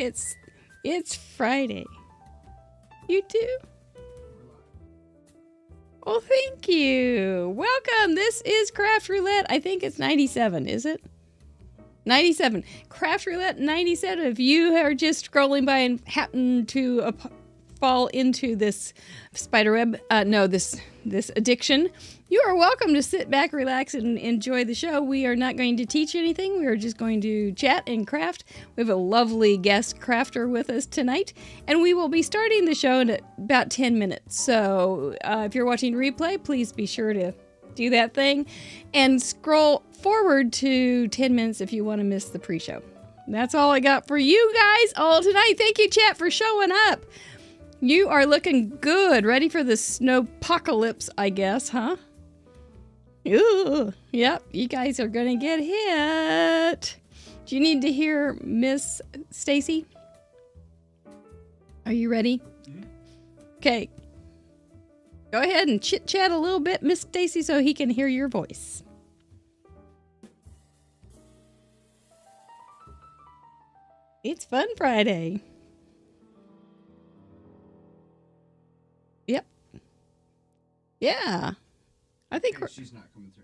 It's Friday. You too? Well, thank you. Welcome. This is Craft Roulette. I think it's 97, is it? 97. Craft Roulette 97. If you are just scrolling by and happen to fall into this spiderweb, this addiction, you are welcome to sit back, relax, and enjoy the show. We are not going to teach anything. We are just going to chat and craft. We have a lovely guest crafter with us tonight, and we will be starting the show in about 10 minutes. So if you're watching replay, please be sure to do that thing and scroll forward to 10 minutes if you want to miss the pre-show. That's all I got for you guys all tonight. Thank you, chat, for showing up. You are looking good. Ready for the snowpocalypse, I guess, huh? Ooh, yep, you guys are gonna get hit. Do you need to hear Miss Stacy? Are you ready? Okay. Go ahead and chit-chat a little bit, Miss Stacy, so he can hear your voice. It's Fun Friday. Yep. Yeah. I think she's not coming through.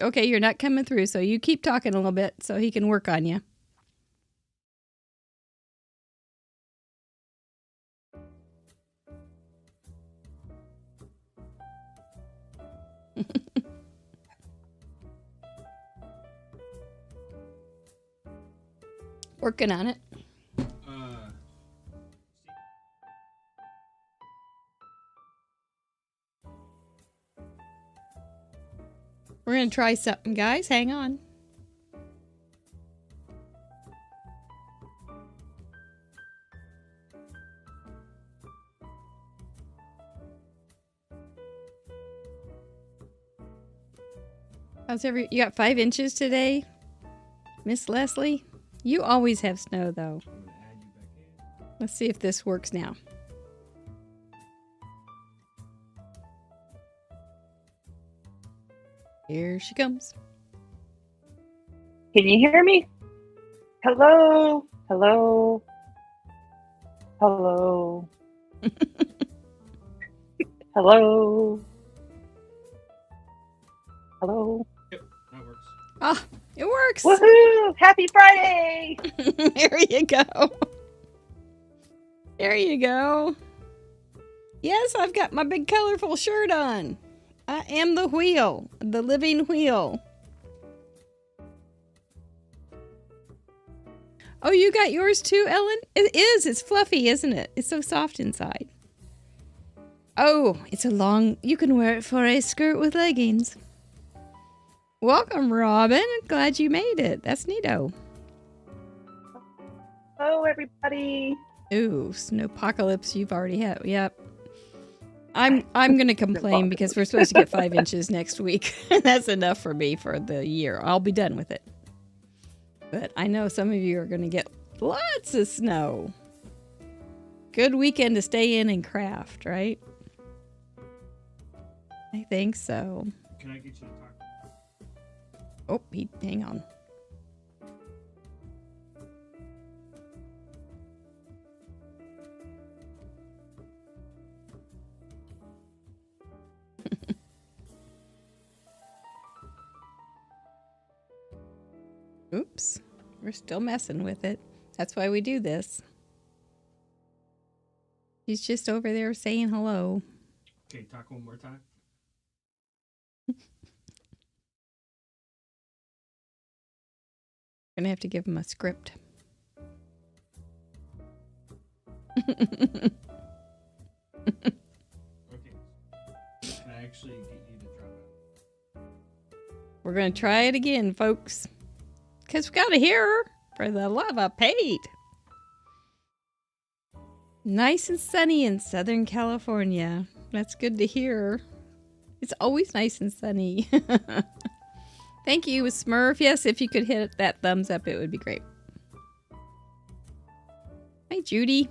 Okay, you're not coming through, so you keep talking a little bit so he can work on you. Working on it. We're going to try something, guys. Hang on. You got 5 inches today, Miss Leslie? You always have snow, though. Let's see if this works now. Here she comes. Can you hear me? Hello? Hello? Hello? Hello? Hello? Yep, that works. Ah, it works. Woohoo! Happy Friday! There you go. There you go. Yes, I've got my big colorful shirt on. I am the wheel, the living wheel. Oh, you got yours too, Ellen? It is. It's fluffy, isn't it? It's so soft inside. Oh, it's a long... You can wear it for a skirt with leggings. Welcome, Robin. Glad you made it. That's neato. Hello, everybody. Ooh, snowpocalypse you've already had. Yep. I'm going to complain because we're supposed to get 5 inches next week. That's enough for me for the year. I'll be done with it. But I know some of you are going to get lots of snow. Good weekend to stay in and craft, right? I think so. Can I get you to talk? Oh, hang on. Oops, we're still messing with it. That's why we do this. He's just over there saying hello. Okay, talk one more time. Gonna have to give him a script. Okay. Can I actually get you to drop out? We're gonna try it again, folks. Because we gotta hear her, for the love of Pete. Nice and sunny in Southern California. That's good to hear. It's always nice and sunny. Thank you, Smurf. Yes, if you could hit that thumbs up, it would be great. Hi, Judy.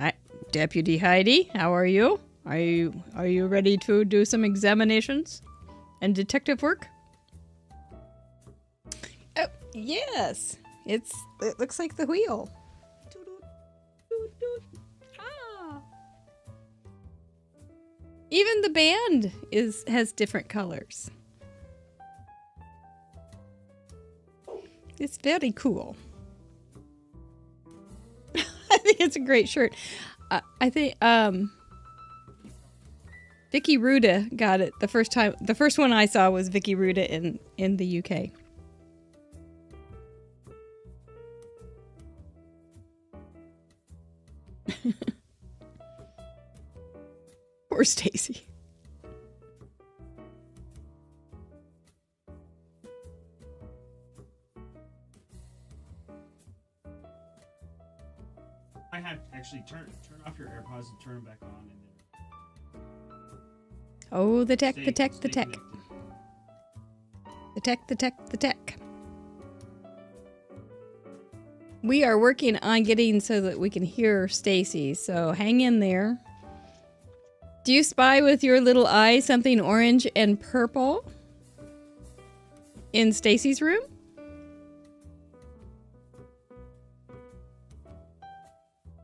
Hi, Deputy Heidi. How are you? Are you ready to do some examinations and detective work? Oh, yes. It looks like the wheel. Ah. Even the band has different colors. It's very cool. I think it's a great shirt. I think Vicky Ruda got it the first time. The first one I saw was Vicky Ruda in the UK. Poor Stacy. I have to actually turn off your AirPods and turn them back on, and then Oh, the tech, stay the tech. connected. The tech. We are working on getting so that we can hear Stacy, so hang in there. Do you spy with your little eye something orange and purple in Stacy's room?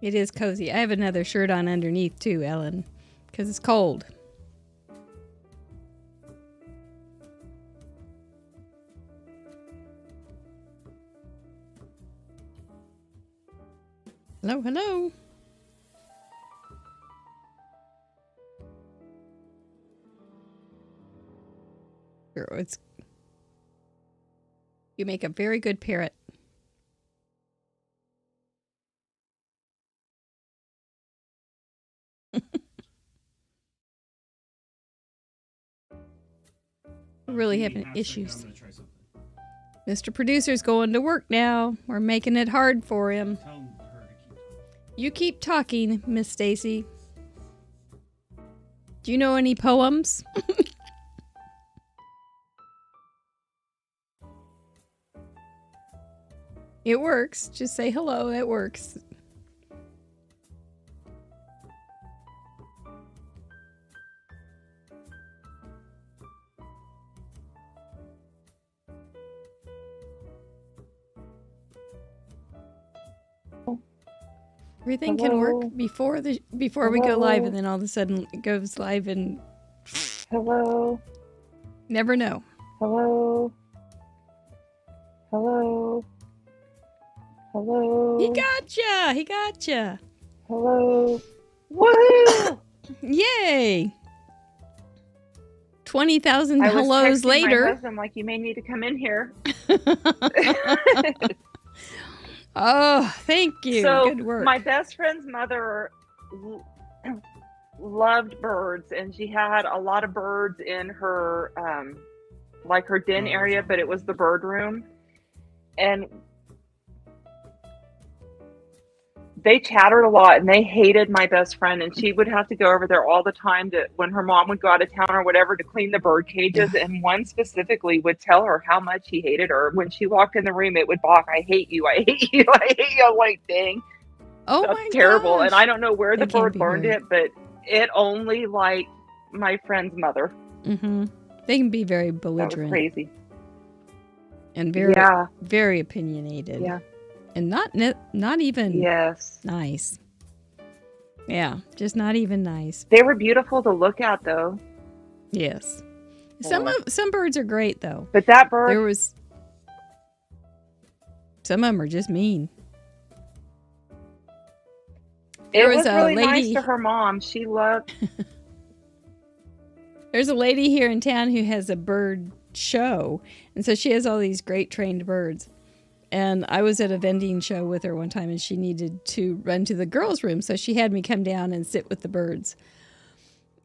It is cozy. I have another shirt on underneath too, Ellen, because it's cold. Hello, hello. You make a very good parrot. We're really Give me having half a second, issues. I'm gonna try something. Mr. Producer's going to work now. We're making it hard for him. Tell her to keep talking. You keep talking, Miss Stacy. Do you know any poems? It works. Just say hello. It works. Everything can Hello? work before we go live, Hello? and then all of a sudden it goes live and Hello? never know. Hello? Hello? Hello? He gotcha! He gotcha! Hello? Woohoo! Yay! 20,000 I was hellos texting my later. husband like, you may need to come in here. Oh, thank you. So Good work. my best friend's mother loved birds, and she had a lot of birds in her like her den area, but it was the bird room, and they chattered a lot, and they hated my best friend, and she would have to go over there all the time to, when her mom would go out of town or whatever, to clean the bird cages. And one specifically would tell her how much he hated her. When she walked in the room, it would balk, I hate you, I hate you, I hate you. I'm like, dang, Oh that's my terrible. gosh. And I don't know where the They can bird be learned very- it, but it only liked my friend's mother. Mm-hmm. They can be very That was belligerent crazy. and very, Yeah, very opinionated. yeah, And not even yes. nice. Yeah, just not even nice. They were beautiful to look at, though. Yes. Yeah. Some birds are great though. But that bird, There was some of them are just mean. it there was was a really lady- nice to her mom. She loved. There's a lady here in town who has a bird show, and so she has all these great trained birds. And I was at a vending show with her one time, and she needed to run to the girls' room, so she had me come down and sit with the birds.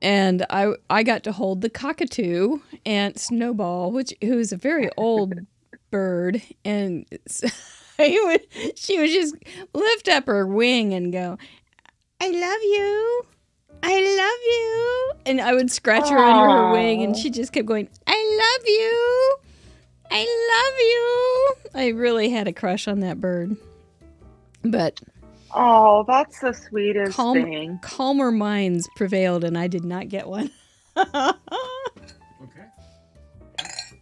And I got to hold the cockatoo and Snowball, who's a very old bird, and she would just lift up her wing and go, "I love you. I love you." And I would scratch her under her wing, and Aw. she just kept going, "I love you. I love you." I really had a crush on that bird. But Oh, that's the sweetest thing. calmer minds prevailed, and I did not get one. Okay.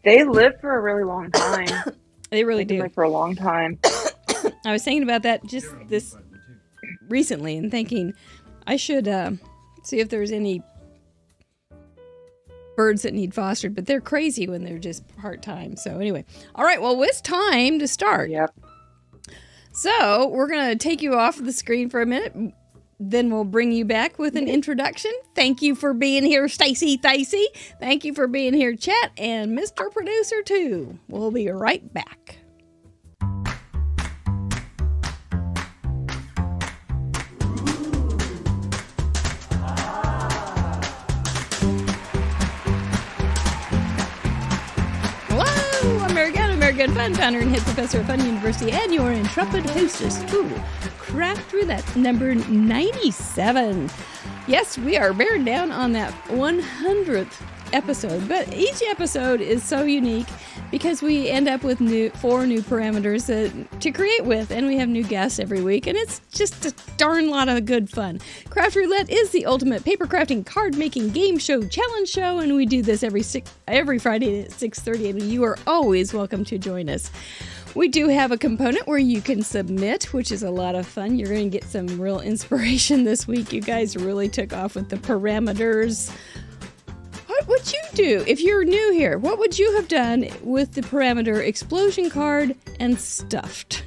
They live for a really long time. They really They can do. live for a long time. I was thinking about that just this recently and thinking I should see if there's any birds that need fostered, but they're crazy when they're just part-time. So anyway, all right, well, it's time to start. Yep. So we're going to take you off the screen for a minute. Then we'll bring you back with an introduction. Thank you for being here, Stacy. Thank you for being here, Chat, and Mr. Producer, too. We'll be right back. Hello, American Fun Founder and Head Professor of Fun University, and your intrepid hostess, Craft Roulette number 97. Yes, we are bearing down on that 100th episode, but each episode is so unique because we end up with four new parameters to create with, and we have new guests every week, and it's just a darn lot of good fun. Craft Roulette is the ultimate paper crafting, card making, game show, challenge show, and we do this every Friday at 6:30, and you are always welcome to join us. We do have a component where you can submit, which is a lot of fun. You're going to get some real inspiration this week. You guys really took off with the parameters. What would you do if you're new here? What would you have done with the parameter explosion card and stuffed?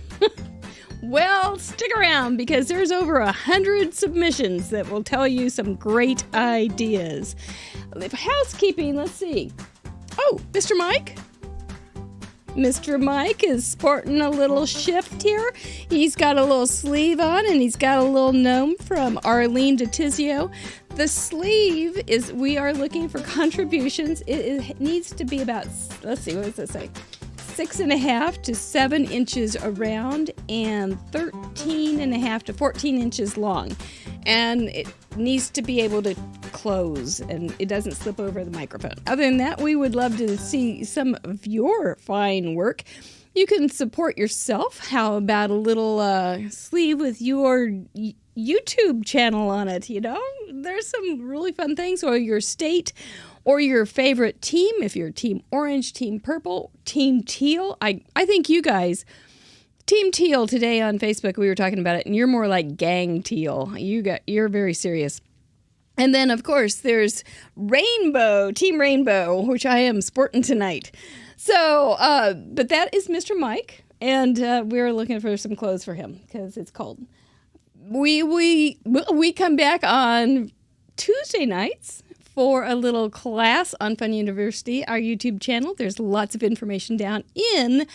Well, stick around because there's over 100 submissions that will tell you some great ideas. Housekeeping, let's see. Oh, Mr. Mike? Mr. Mike is sporting a little shift here. He's got a little sleeve on, and he's got a little gnome from Arlene DeTizio. The sleeve is, we are looking for contributions. It needs to be about, let's see, what does it say? 6.5 to 7 inches around and 13.5 to 14 inches long. And it needs to be able to close and it doesn't slip over the microphone. Other than that, we would love to see some of your fine work. You can support yourself. How about a little sleeve with your YouTube channel on it? You know, there's some really fun things, or your state, or your favorite team. If you're Team Orange, Team Purple, Team Teal. I think you guys, Team Teal today on Facebook, we were talking about it, and you're more like Gang Teal. You're very serious. And then, of course, there's Rainbow, Team Rainbow, which I am sporting tonight. So, but that is Mr. Mike, and we're looking for some clothes for him because it's cold. We come back on Tuesday nights for a little class on Fun University, our YouTube channel. There's lots of information down in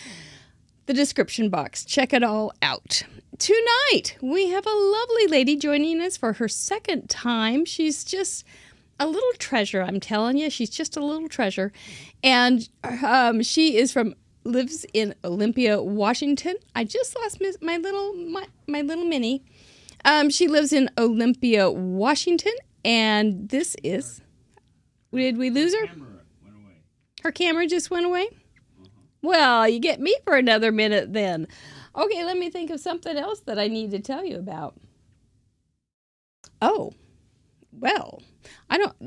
the description box. Check it all out. Tonight, we have a lovely lady joining us for her second time. She's just a little treasure, I'm telling you. She's just a little treasure. And she lives in Olympia, Washington. I just lost my little mini. She lives in Olympia, Washington. And this is... Did we lose her? Her camera just went away? Well, you get me for another minute then. Okay, let me think of something else that I need to tell you about. Oh, well,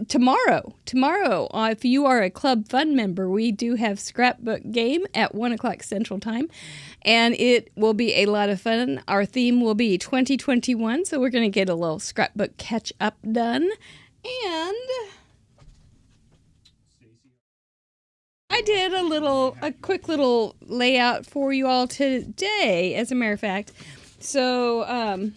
tomorrow, if you are a Club Fun member, we do have Scrapbook Game at 1 o'clock Central Time, and it will be a lot of fun. Our theme will be 2021, so we're going to get a little scrapbook catch-up done, and... I did a quick little layout for you all today, as a matter of fact. So,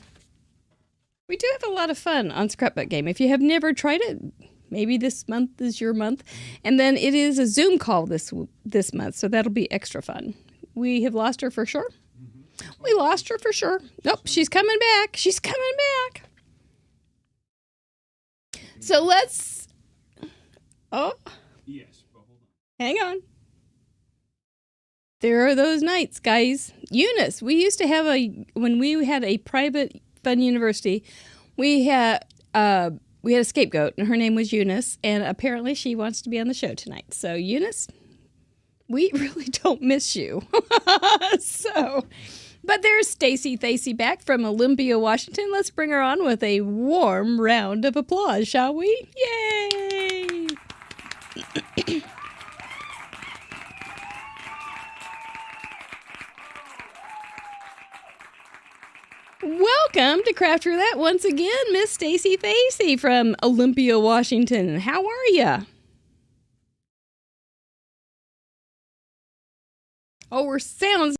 we do have a lot of fun on Scrapbook Game. If you have never tried it, maybe this month is your month. And then it is a Zoom call this month, so that'll be extra fun. We have lost her for sure. We lost her for sure. Nope, she's coming back. She's coming back. So let's... Oh... Yes. Hang on. There are those nights, guys. Eunice, we used to have when we had a private Fun University, we had a scapegoat, and her name was Eunice, and apparently she wants to be on the show tonight. So, Eunice, we really don't miss you. But there's Stacy back from Olympia, Washington. Let's bring her on with a warm round of applause, shall we? Yay! Welcome to Craft Roulette once again, Miss Stacy Facey from Olympia, Washington. How are you? Oh, we're sounds.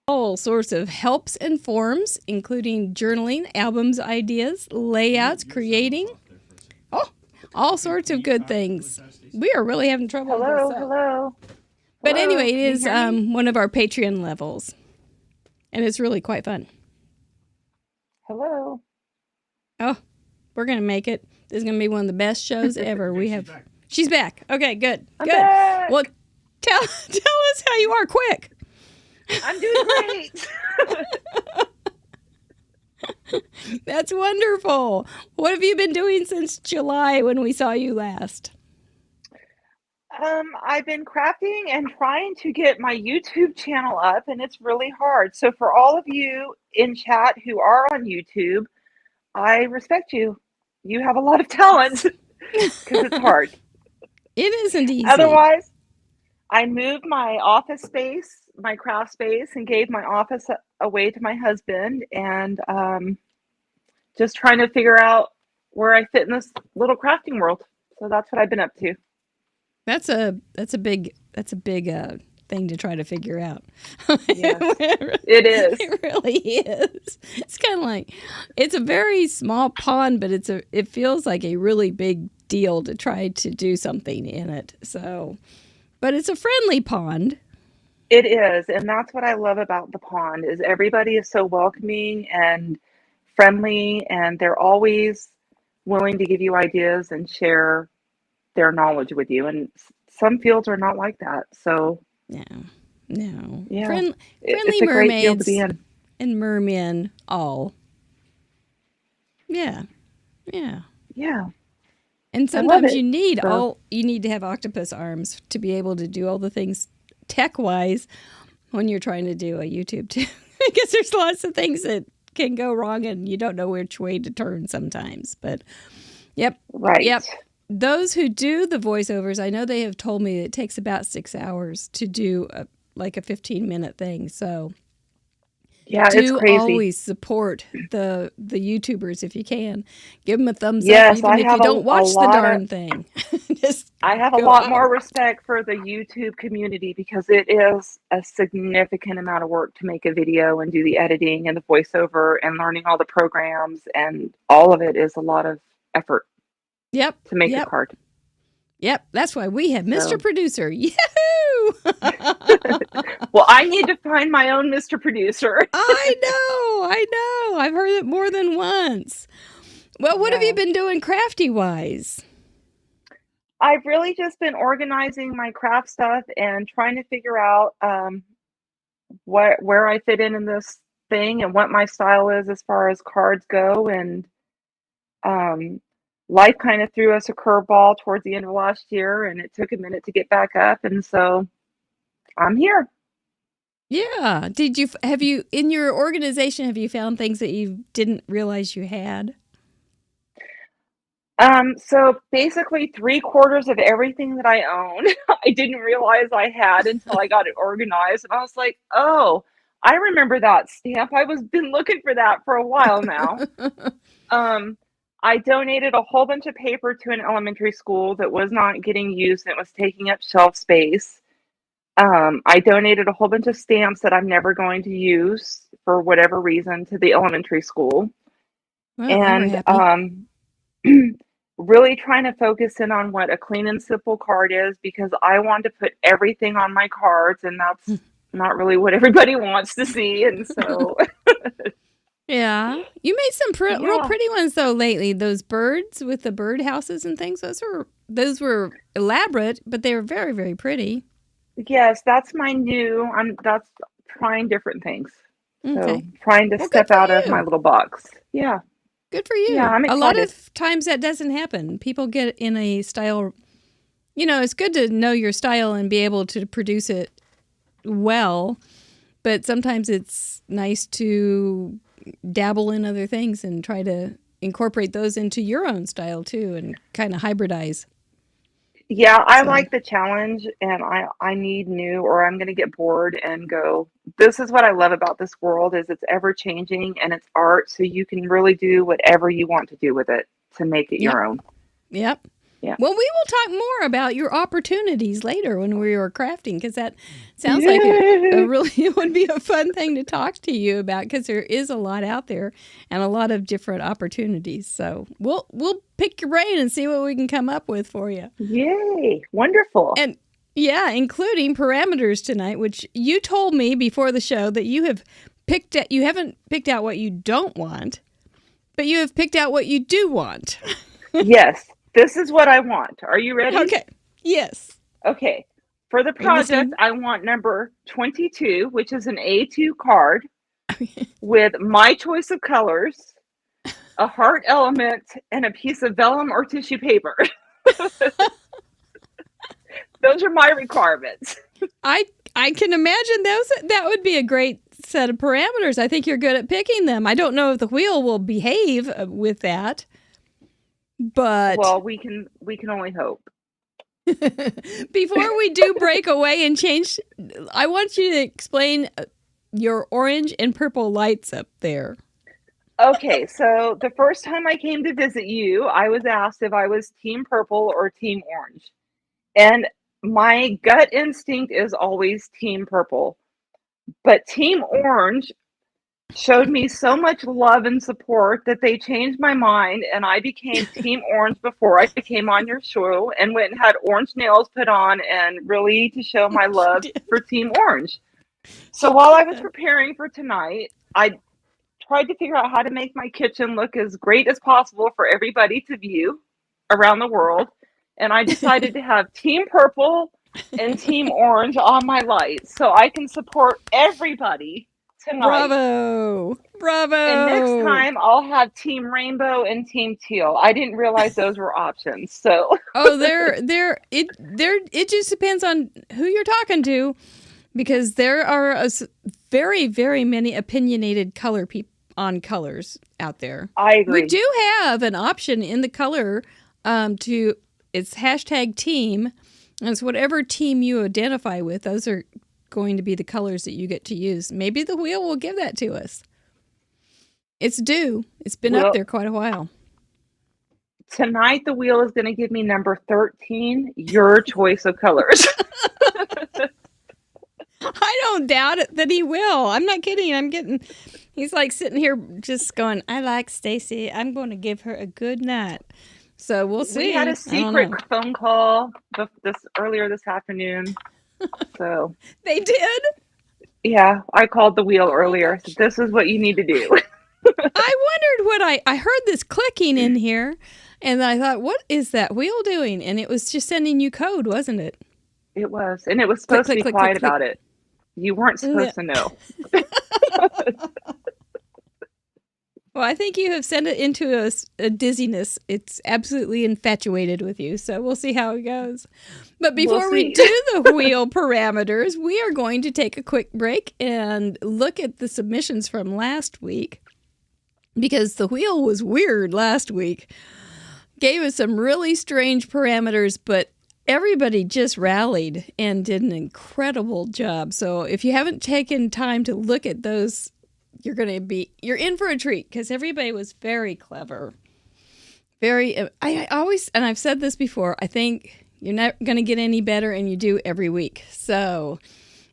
All sorts of helps and forms, including journaling, albums, ideas, layouts, creating. Oh, all sorts of good things. We are really having trouble with this. Hello. But Hello, anyway, it can you is hear me? one of our Patreon levels, and it's really quite fun. Hello. Oh, we're gonna make it. This is gonna be one of the best shows ever. We have. She's back. Okay, good. I'm Good. back. Well, tell us how you are, quick. I'm doing great. That's wonderful. What have you been doing since July when we saw you last? I've been crafting and trying to get my YouTube channel up, and it's really hard. So for all of you in chat who are on YouTube, I respect you. You have a lot of talent because it's hard. It isn't easy. Otherwise, I moved my office space, my craft space, and gave my office away to my husband, and just trying to figure out where I fit in this little crafting world. So that's what I've been up to. That's a big thing to try to figure out. Yes, it is. It really is. It's kind of like it's a very small pond, but it feels like a really big deal to try to do something in it. So, but it's a friendly pond. It is, and that's what I love about the pond is everybody is so welcoming and friendly, and they're always willing to give you ideas and share their knowledge with you. And some fields are not like that. So No. yeah, Friendly it's a great field to be mermaids in. and mermen all. Yeah. Yeah, And I love sometimes it. you need So you need to have octopus arms to be able to do all the things tech wise when you're trying to do a YouTube too. Because there's lots of things that can go wrong and you don't know which way to turn sometimes. But yep. right. Those who do the voiceovers, I know they have told me it takes about 6 hours to do a 15-minute thing. So Yeah, it's do crazy. always support the YouTubers if you can. Give them a thumbs up, Yes, even I if you have don't watch the lot of darn thing. Just I have a go, lot oh, more respect for the YouTube community because it is a significant amount of work to make a video and do the editing and the voiceover and learning all the programs, and all of it is a lot of effort yep, to make a yep, card. yep. That's why we have Mr. So, Producer. Yahoo! well, I need to find my own Mr. Producer. I know. I've heard it more than once. Well, what have you Yeah. been doing crafty wise? I've really just been organizing my craft stuff and trying to figure out where I fit in this thing and what my style is as far as cards go. And um, life kind of threw us a curveball towards the end of last year, and it took a minute to get back up. And so I'm here. Yeah. In your organization, have you found things that you didn't realize you had? So basically 3/4 of everything that I own, I didn't realize I had until I got it organized. And I was like, oh, I remember that stamp. Been looking for that for a while now. I donated a whole bunch of paper to an elementary school that was not getting used and it was taking up shelf space. I donated a whole bunch of stamps that I'm never going to use for whatever reason to the elementary school. Well, they were And happy. really trying to focus in on what a clean and simple card is because I want to put everything on my cards, and that's not really what everybody wants to see. And so Yeah. You made some real Yeah. pretty ones though lately. Those birds with the bird houses and things. Those were elaborate, but they were very, very pretty. Yes, that's my new. That's trying different things. So Okay. trying to Well, good step for out of my you. little box. Yeah. Good for Yeah, you. I'm A lot excited. of times that doesn't happen. People get in a style, it's good to know your style and be able to produce it well, but sometimes it's nice to dabble in other things and try to incorporate those into your own style too and kind of hybridize. Yeah, I So, like the challenge and I need new or I'm going to get bored and go, this is what I love about this world is it's ever changing and it's art so you can really do whatever you want to do with it to make it yep. your own. Yep. Yeah. Well, we will talk more about your opportunities later when we are crafting because that sounds like a Yay! really it would be a fun thing to talk to you about because there is a lot out there and a lot of different opportunities. So we'll pick your brain and see what we can come up with for you. Yay! Wonderful. And yeah, including parameters tonight, which you told me before the show that you have picked out. You haven't picked out what you don't want, but you have picked out what you do want. Yes, this is what I want. Are you ready? Okay. Yes. Okay. For the We're project, listening. I want number 22, which is an A2 card with my choice of colors, a heart element, and a piece of vellum or tissue paper. Those are my requirements. I can imagine that would be a great set of parameters. I think you're good at picking them. I don't know if the wheel will behave with that, but Well, we can only hope. before we do break away and change, I want you to explain your orange and purple lights up there. Okay, so the first time I came to visit you, I was asked if I was team purple or team orange. And my gut instinct is always team purple. But team orange showed me so much love and support that they changed my mind and I became team orange before I came on your show and went and had orange nails put on and really to show my You love did. for team orange. So while I was preparing for tonight, I tried to figure out how to make my kitchen look as great as possible for everybody to view around the world. And I decided to have team purple and team orange on my lights so I can support everybody tonight. Bravo. And next Bravo. time I'll have team rainbow and team teal. I didn't realize those were options. So Oh, it just depends on who you're talking to because there are very, very many opinionated on colors out there. I We agree. do have an option in the color it's hashtag team. And it's whatever team you identify with. Those are going to be the colors that you get to use. Maybe the wheel will give that to us. It's due. It's been up Well, there quite a while. tonight the wheel is going to give me number 13, your choice of colors. I don't doubt it that he will. I'm not kidding. He's like sitting here just going, I like Stacy. I'm going to give her a good night. So we'll see. We had a secret phone call earlier this afternoon. So They did? yeah, I called the wheel Oh my earlier. gosh. This is what you need to do. I wondered what I heard this clicking in here and I thought, what is that wheel doing? And it was just sending you code, wasn't it? It was, and it was Click, supposed to click, be click, quiet click, click. about it. You weren't supposed to know. Well, I think you have sent it into a dizziness. It's absolutely infatuated with you. So we'll see how it goes. But before we do the wheel parameters, we are going to take a quick break and look at the submissions from last week because the wheel was weird last week. Gave us some really strange parameters, but everybody just rallied and did an incredible job. So if you haven't taken time to look at those, you're in for a treat because everybody was very clever. I've said this before, I think you're not going to get any better and you do every week. So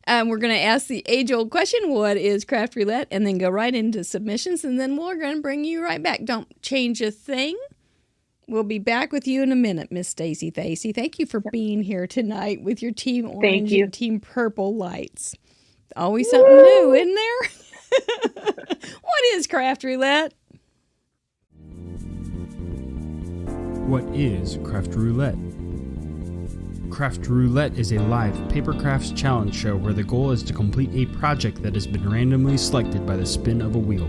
we're going to ask the age-old question, what is Craft Roulette? And then go right into submissions and then we're going to bring you right back. Don't change a thing. We'll be back with you in a minute, Miss Stacy Thacey. Thank you for being here tonight with your Team Orange and Team Purple lights. Always something new, isn't there? What is Craft Roulette? What is Craft Roulette? Craft Roulette is a live paper crafts challenge show where the goal is to complete a project that has been randomly selected by the spin of a wheel.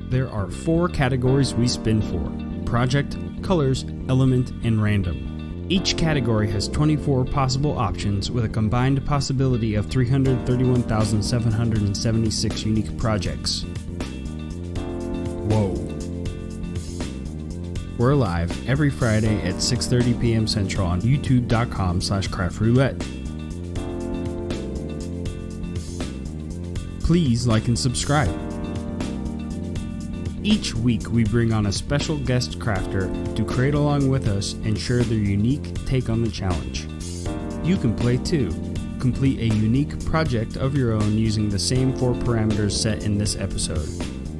There are 4 categories we spin for: project, colors, element, and random. Each category has 24 possible options with a combined possibility of 331,776 unique projects. Whoa. We're live every Friday at 6:30 p.m. Central on youtube.com/craftroulette. Please like and subscribe. Each week we bring on a special guest crafter to create along with us and share their unique take on the challenge. You can play too. Complete a unique project of your own using the same 4 parameters set in this episode.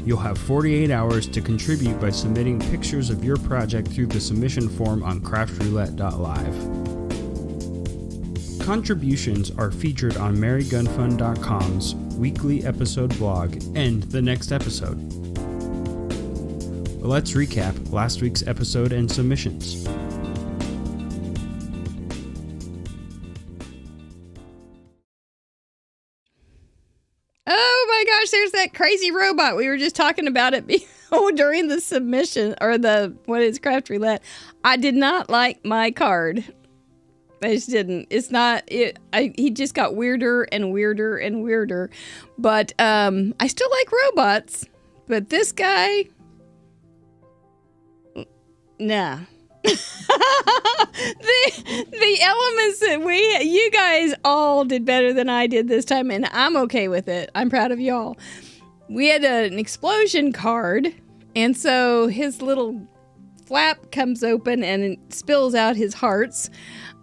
You'll have 48 hours to contribute by submitting pictures of your project through the submission form on craftroulette.live. Contributions are featured on marygunfund.com's weekly episode blog and the next episode. Let's recap last week's episode and submissions. Oh my gosh, there's that crazy robot. We were just talking about it during the submission, or what is Craft Roulette. I did not like my card. I just didn't. It's not, he just got weirder and weirder and weirder. But I still like robots. But this guy, nah. the elements that you guys all did better than I did this time, and I'm okay with it. I'm proud of y'all. We had an explosion card, and so his little flap comes open and it spills out his hearts.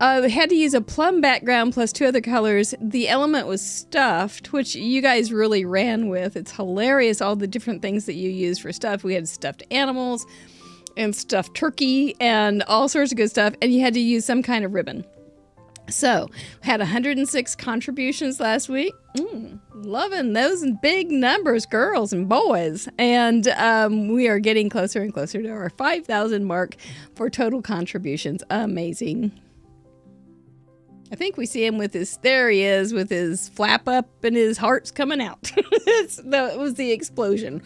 Had to use a plum background plus 2 other colors. The element was stuffed, which you guys really ran with. It's hilarious, all the different things that you use for stuff. We had stuffed animals and stuffed turkey and all sorts of good stuff, and you had to use some kind of ribbon. So, had 106 contributions last week. Loving those big numbers, girls and boys. And we are getting closer and closer to our 5,000 mark for total contributions. Amazing. I think we see him there he is with his flap up and his heart's coming out. That was the explosion.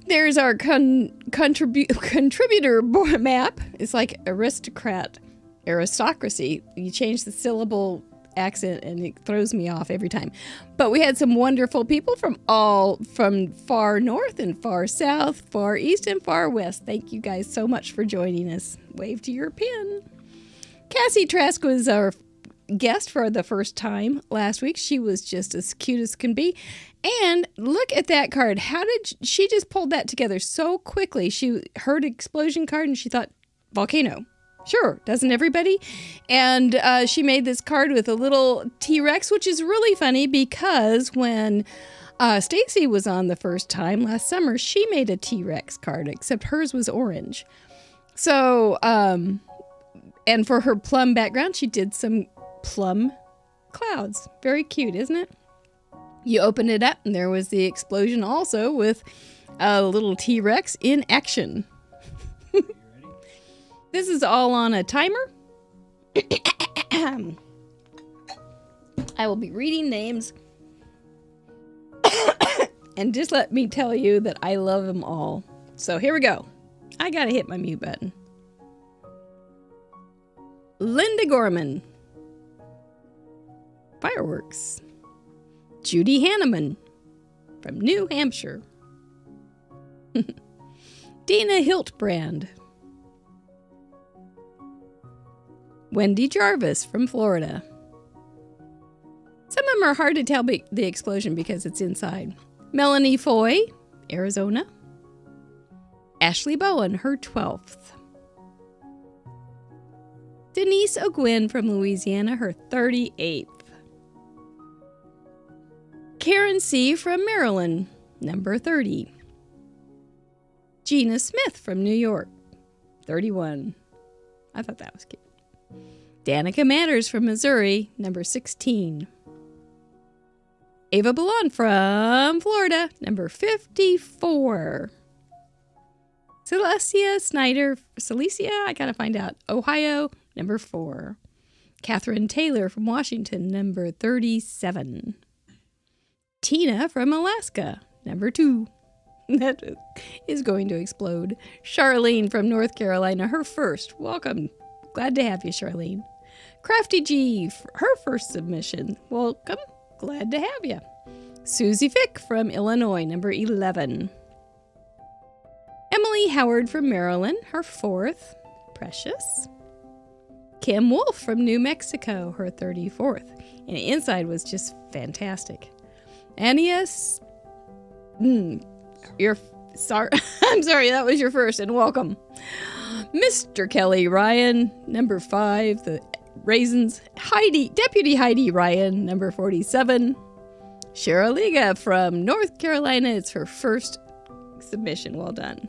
There's our contributor map. It's like aristocracy. You change the syllable accent and it throws me off every time. But we had some wonderful people from far north and far south, far east and far west. Thank you guys so much for joining us. Wave to your pin. Cassie Trask was our guest for the first time last week. She was just as cute as can be. And look at that card. How did she just pulled that together so quickly? She heard explosion card and she thought volcano. Sure, doesn't everybody? And she made this card with a little T-Rex, which is really funny because when Stacy was on the first time last summer, she made a T-Rex card, except hers was orange. So, and for her plum background, she did some plum clouds. Very cute, isn't it? You open it up and there was the explosion also with a little T-Rex in action. This is all on a timer. I will be reading names. And just let me tell you that I love them all. So here we go. I gotta hit my mute button. Linda Gorman. Fireworks. Judy Hanneman from New Hampshire. Dina Hiltbrand. Wendy Jarvis from Florida. Some of them are hard to tell the explosion because it's inside. Melanie Foy, Arizona. Ashley Bowen, her 12th. Denise O'Gwyn from Louisiana, her 38th. Karen C. from Maryland, number 30. Gina Smith from New York, 31. I thought that was cute. Danica Manners from Missouri, number 16. Ava Ballon from Florida, number 54. Celestia Snyder, I gotta find out, Ohio, number 4. Catherine Taylor from Washington, number 37. Tina from Alaska, number 2. That is going to explode. Charlene from North Carolina, her first. Welcome. Glad to have you, Charlene. Crafty G, her first submission. Welcome. Glad to have you. Susie Fick from Illinois, number 11. Emily Howard from Maryland, her 4th. Precious. Kim Wolf from New Mexico, her 34th. And the inside was just fantastic. Annias, you're sorry. I'm sorry, that was your first, and welcome. Mr. Kelly Ryan, number 5, the Raisins. Deputy Heidi Ryan, number 47. Cheryl Liga from North Carolina, it's her first submission. Well done.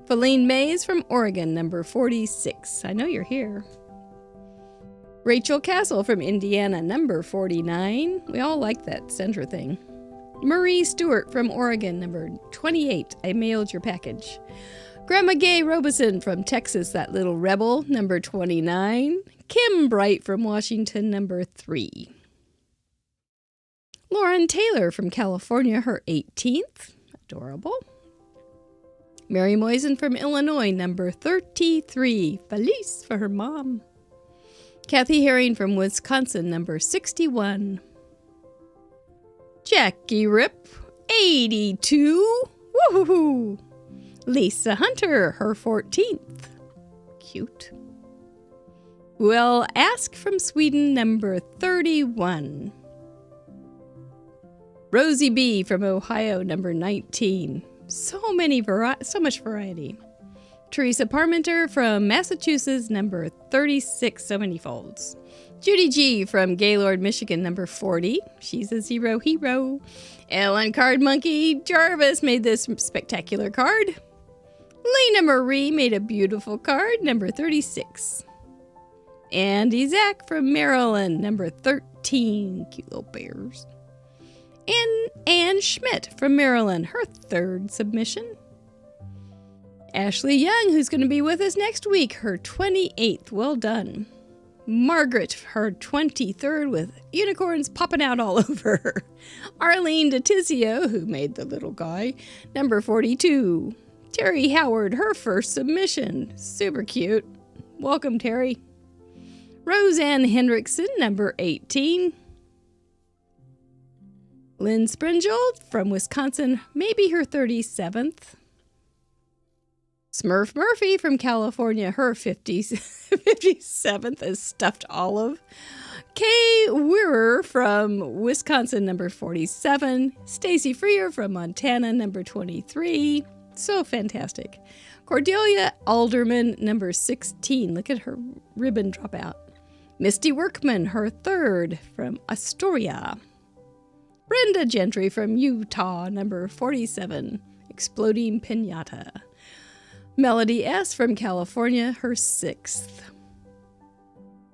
Feline Mays from Oregon, number 46. I know you're here. Rachel Castle from Indiana, number 49. We all like that center thing. Marie Stewart from Oregon, number 28. I mailed your package. Grandma Gay Robeson from Texas, that little rebel, number 29. Kim Bright from Washington, number 3. Lauren Taylor from California, her 18th. Adorable. Mary Moisen from Illinois, number 33. Felice for her mom. Kathy Herring from Wisconsin, number 61. Jackie Rip, 82. Woohoo! Lisa Hunter, her 14th. Cute. Will Ask from Sweden, number 31. Rosie B from Ohio, number 19. So much variety. Teresa Parmenter from Massachusetts, number 36. So many folds. Judy G from Gaylord, Michigan, number 40. She's a zero hero. Ellen Card Monkey Jarvis made this spectacular card. Lena Marie made a beautiful card, number 36. Andy Zach from Maryland, number 13. Cute little bears. And Ann Schmidt from Maryland, her 3rd submission. Ashley Young, who's going to be with us next week, her 28th. Well done. Margaret, her 23rd, with unicorns popping out all over her. Arlene DeTizio, who made the little guy, number 42. Terry Howard, her first submission. Super cute. Welcome, Terry. Roseanne Hendrickson, number 18. Lynn Springel from Wisconsin, maybe her 37th. Smurf Murphy from California, her 57th is Stuffed Olive. Kay Weirer from Wisconsin, number 47. Stacy Freer from Montana, number 23. So fantastic. Cordelia Alderman, number 16. Look at her ribbon drop out. Misty Workman, her 3rd from Astoria. Brenda Gentry from Utah, number 47. Exploding Pinata. Melody S. from California, her 6th.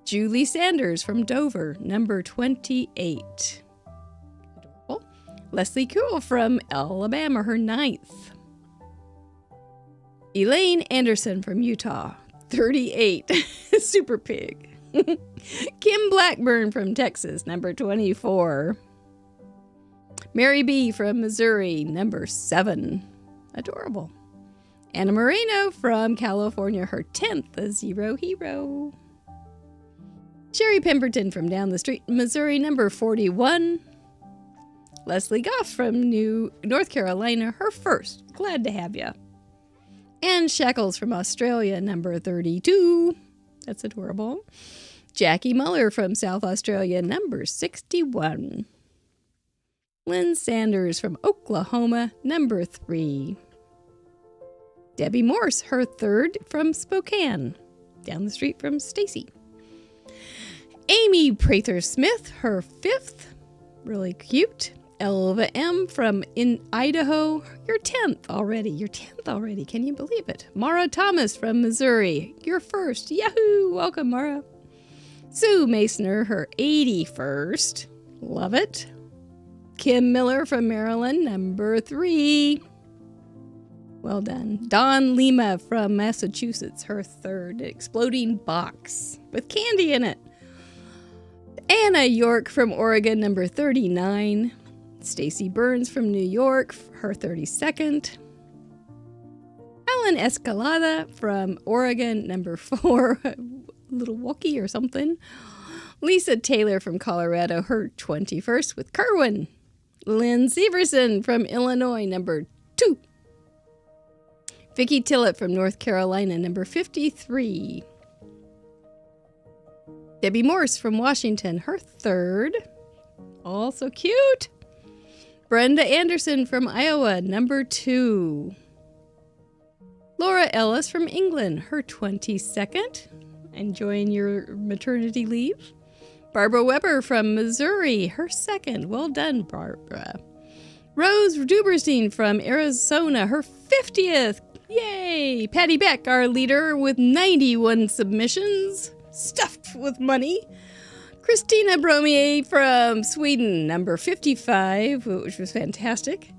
Julie Sanders from Dover, number 28. Adorable. Leslie Kuhl from Alabama, her 9th. Elaine Anderson from Utah, 38. Super pig. Kim Blackburn from Texas, number 24. Mary B. from Missouri, number 7. Adorable. Anna Moreno from California, her 10th, a zero hero. Sherry Pemberton from down the street, Missouri, number 41. Leslie Goff from North Carolina, her 1st. Glad to have you. Anne Shackles from Australia, number 32. That's adorable. Jackie Muller from South Australia, number 61. Lynn Sanders from Oklahoma, number 3. Debbie Morse, her 3rd from Spokane, down the street from Stacy. Amy Prather Smith, her 5th, really cute. Elva M from Idaho, your 10th already. Can you believe it? Mara Thomas from Missouri, your 1st. Yahoo! Welcome, Mara. Sue Masoner, her 81st. Love it. Kim Miller from Maryland, number 3. Well done. Dawn Lima from Massachusetts, her 3rd. Exploding box with candy in it. Anna York from Oregon, number 39. Stacy Burns from New York, her 32nd. Ellen Escalada from Oregon, number 4. Little Wookie or something. Lisa Taylor from Colorado, her 21st with Kerwin. Lynn Severson from Illinois, number 2. Vicki Tillett from North Carolina, number 53. Debbie Morse from Washington, her 3rd. Also cute. Brenda Anderson from Iowa, number 2. Laura Ellis from England, her 22nd. Enjoying your maternity leave. Barbara Weber from Missouri, her 2nd. Well done, Barbara. Rose Duberstein from Arizona, her 50th. Yay! Patty Beck, our leader, with 91 submissions, stuffed with money. Christina Bromier from Sweden, number 55, which was fantastic.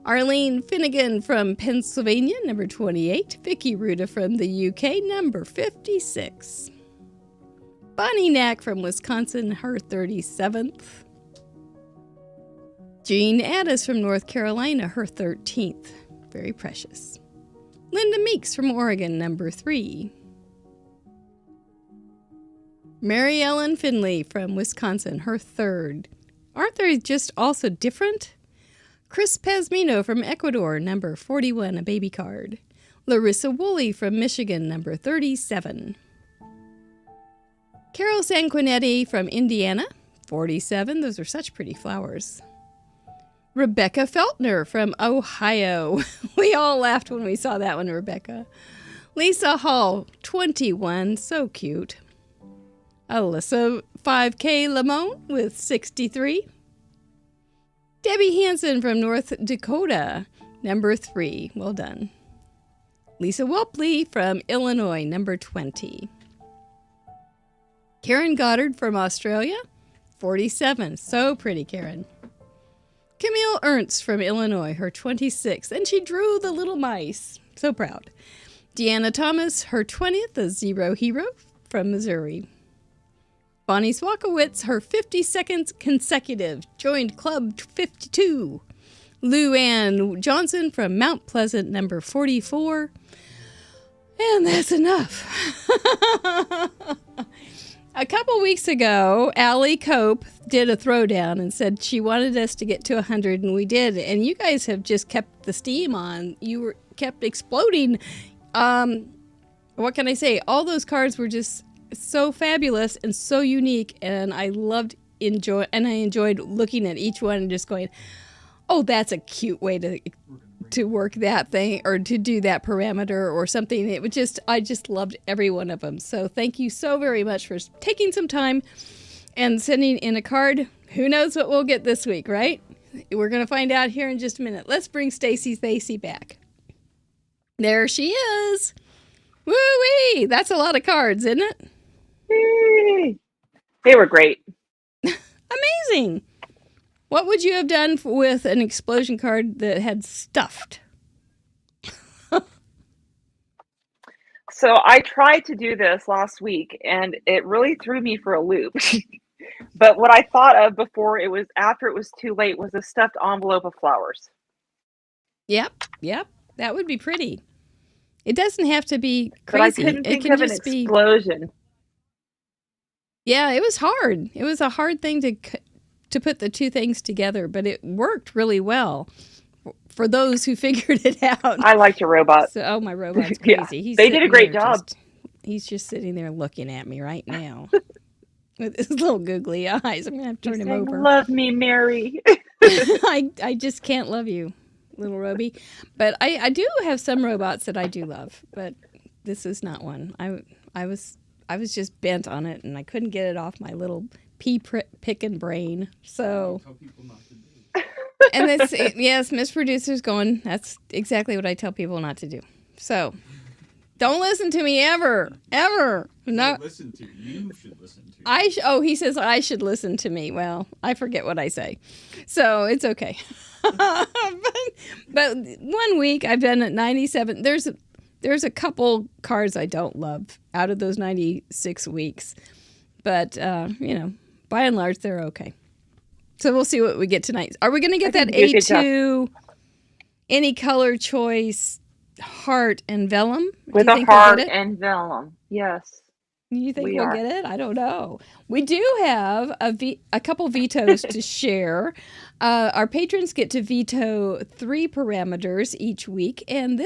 Arlene Finnegan from Pennsylvania, number 28. Vicky Ruda from the UK, number 56. Bonnie Knack from Wisconsin, her 37th. Jean Addis from North Carolina, her 13th. Very precious. Linda Meeks from Oregon, number 3. Mary Ellen Finley from Wisconsin, her 3rd. Aren't they just also different? Chris Pazmino from Ecuador, number 41, a baby card. Larissa Woolley from Michigan, number 37. Carol Sanquinetti from Indiana, 47. Those are such pretty flowers. Rebecca Feltner from Ohio. We all laughed when we saw that one, Rebecca. Lisa Hall, 21. So cute. Alyssa 5K Lamone with 63. Debbie Hansen from North Dakota, number 3. Well done. Lisa Welpley from Illinois, number 20. Karen Goddard from Australia, 47. So pretty, Karen. Camille Ernst from Illinois, her 26th, and she drew the little mice. So proud. Deanna Thomas, her 20th, the Zero Hero from Missouri. Bonnie Swakowitz, her 52nd consecutive, joined Club 52. Lou Ann Johnson from Mount Pleasant, number 44. And that's enough. A couple weeks ago, Allie Cope did a throwdown and said she wanted us to get to 100, and we did. And you guys have just kept the steam on. You kept exploding. What can I say? All those cards were just so fabulous and so unique, and I enjoyed looking at each one and just going, oh, that's a cute way to work that thing or to do that parameter or something. I just loved every one of them. So thank you so very much for taking some time and sending in a card. Who knows what we'll get this week, right? We're going to find out here in just a minute. Let's bring Stacy back. There she is. Woo-wee! That's a lot of cards, isn't it? They were great. Amazing. What would you have done with an explosion card that had stuffed? So I tried to do this last week, and it really threw me for a loop. But what I thought of after it was too late, was a stuffed envelope of flowers. Yep. That would be pretty. It doesn't have to be crazy. But I couldn't think of an explosion. Yeah, it was hard. It was a hard thing to put the two things together, but it worked really well for those who figured it out. I liked your robot. So, my robot's crazy. Yeah, they did a great job. He's just sitting there looking at me right now with his little googly eyes. I'm going to have to turn him over. Love me, Mary. I just can't love you, little Roby. But I do have some robots that I do love, but this is not one. I was just bent on it, and I couldn't get it off my little pea-picking brain. So, Tell people not to do. And that's, yes, Miss Producer's going, that's exactly what I tell people not to do. So, Don't listen to me ever. No. Listen to you should listen to. He says I should listen to me. Well, I forget what I say. So it's okay. but 1 week I've been at 97. There's a couple cards I don't love out of those 96 weeks. But, by and large, they're okay. So we'll see what we get tonight. Are we going to get that A2, any color choice, heart, and vellum? With a heart and vellum, yes. You think we'll get it? I don't know. We do have a couple vetoes to share. Our patrons get to veto 3 parameters each week. And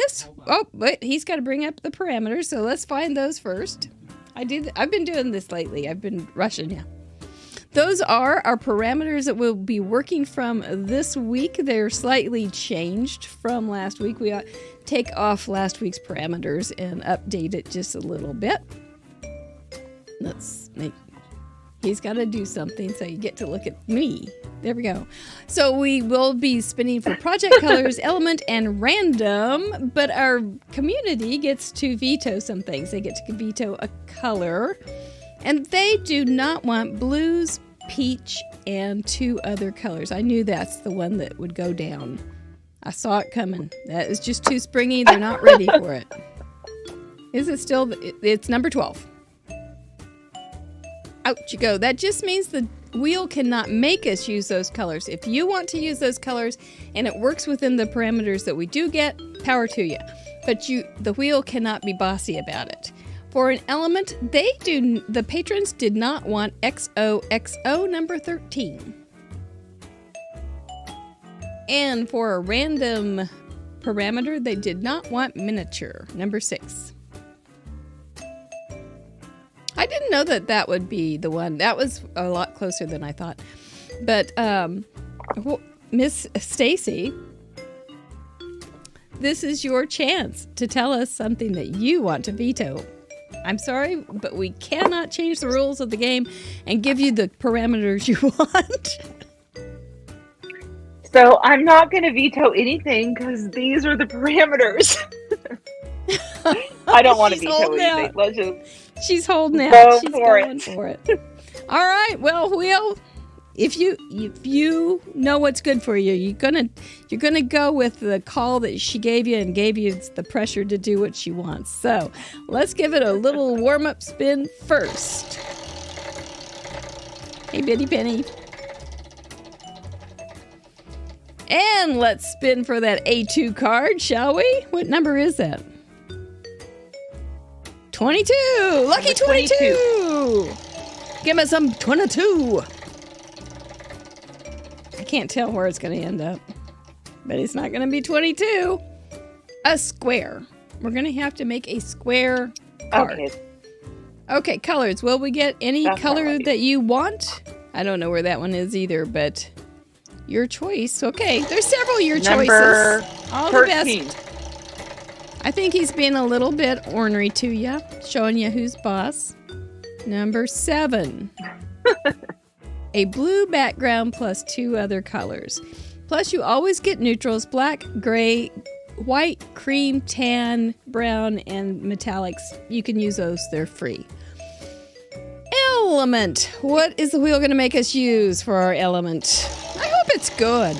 wait, he's got to bring up the parameters. So let's find those first. I've been doing this lately. I've been rushing you. Those are our parameters that we'll be working from this week. They're slightly changed from last week. We take off last week's parameters and update it just a little bit. He's got to do something, so you get to look at me. There we go. So we will be spinning for project colors, element, and random, but our community gets to veto some things. They get to veto a color. And they do not want blues, peach, and 2 other colors. I knew that's the one that would go down. I saw it coming. That is just too springy. They're not ready for it. Is it still? It's number 12. Out you go. That just means the wheel cannot make us use those colors. If you want to use those colors and it works within the parameters that we do get, power to you. But the wheel cannot be bossy about it. For an element, the patrons did not want XOXO number 13. And for a random parameter, they did not want miniature number 6. I didn't know that would be the one. That was a lot closer than I thought. But Miss Stacy, this is your chance to tell us something that you want to veto. I'm sorry, but we cannot change the rules of the game and give you the parameters you want. So I'm not going to veto anything because these are the parameters. I don't want to veto anything. Let's just She's holding out. She's going for it. All right. Well, if you know what's good for you, you're gonna go with the call that she gave you and gave you the pressure to do what she wants. So let's give it a little warm-up spin first. Hey, Bitty Penny. And let's spin for that A2 card, shall we? What number is that? 22. Lucky 22. Give me some 22. I can't tell where it's going to end up, but it's not going to be 22. A square. We're going to have to make a square card. Okay, colors. Will we get any color that you want? I don't know where that one is either, but your choice. Okay, there's several your choices. All 13. The best. I think he's being a little bit ornery to you, showing you who's boss. Number 7. A blue background plus 2 other colors. Plus, you always get neutrals: black, gray, white, cream, tan, brown, and metallics. You can use those. They're free. Element. What is the wheel going to make us use for our element? I hope it's good.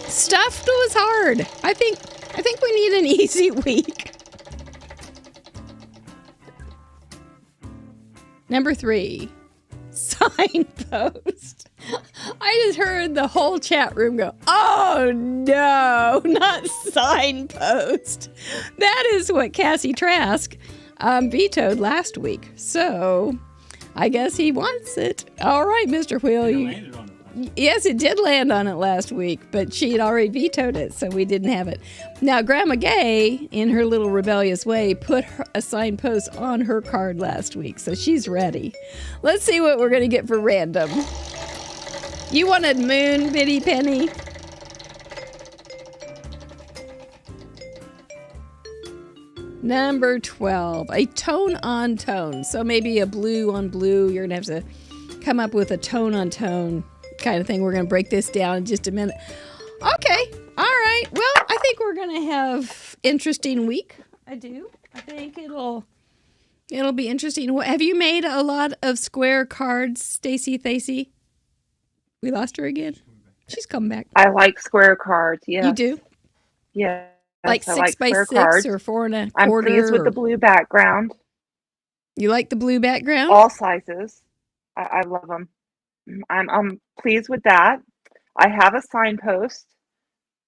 Stuffed was hard. I think we need an easy week. Number 3. Signpost. I just heard the whole chat room go, oh no, not signpost. That is what Cassie Trask vetoed last week. So I guess he wants it. All right, Mr. Wheel. Yes, it did land on it last week, but she had already vetoed it, so we didn't have it. Now, Grandma Gay, in her little rebellious way, put a signpost on her card last week, so she's ready. Let's see what we're going to get for random. You wanted moon, Bitty Penny? Number 12, a tone on tone. So maybe a blue on blue. You're going to have to come up with a tone on tone kind of thing. We're going to break this down in just a minute. Okay. All right. Well, I think we're going to have interesting week. I do. I think it'll be interesting. Have you made a lot of square cards, Stacy? We lost her again. She's come back. I like square cards. Yes. You do? Yes. Like I 6 like by square 6 cards. or 4 1/4? I'm pleased with the blue background. You like the blue background? All sizes. I love them. I'm pleased with that. I have a signpost,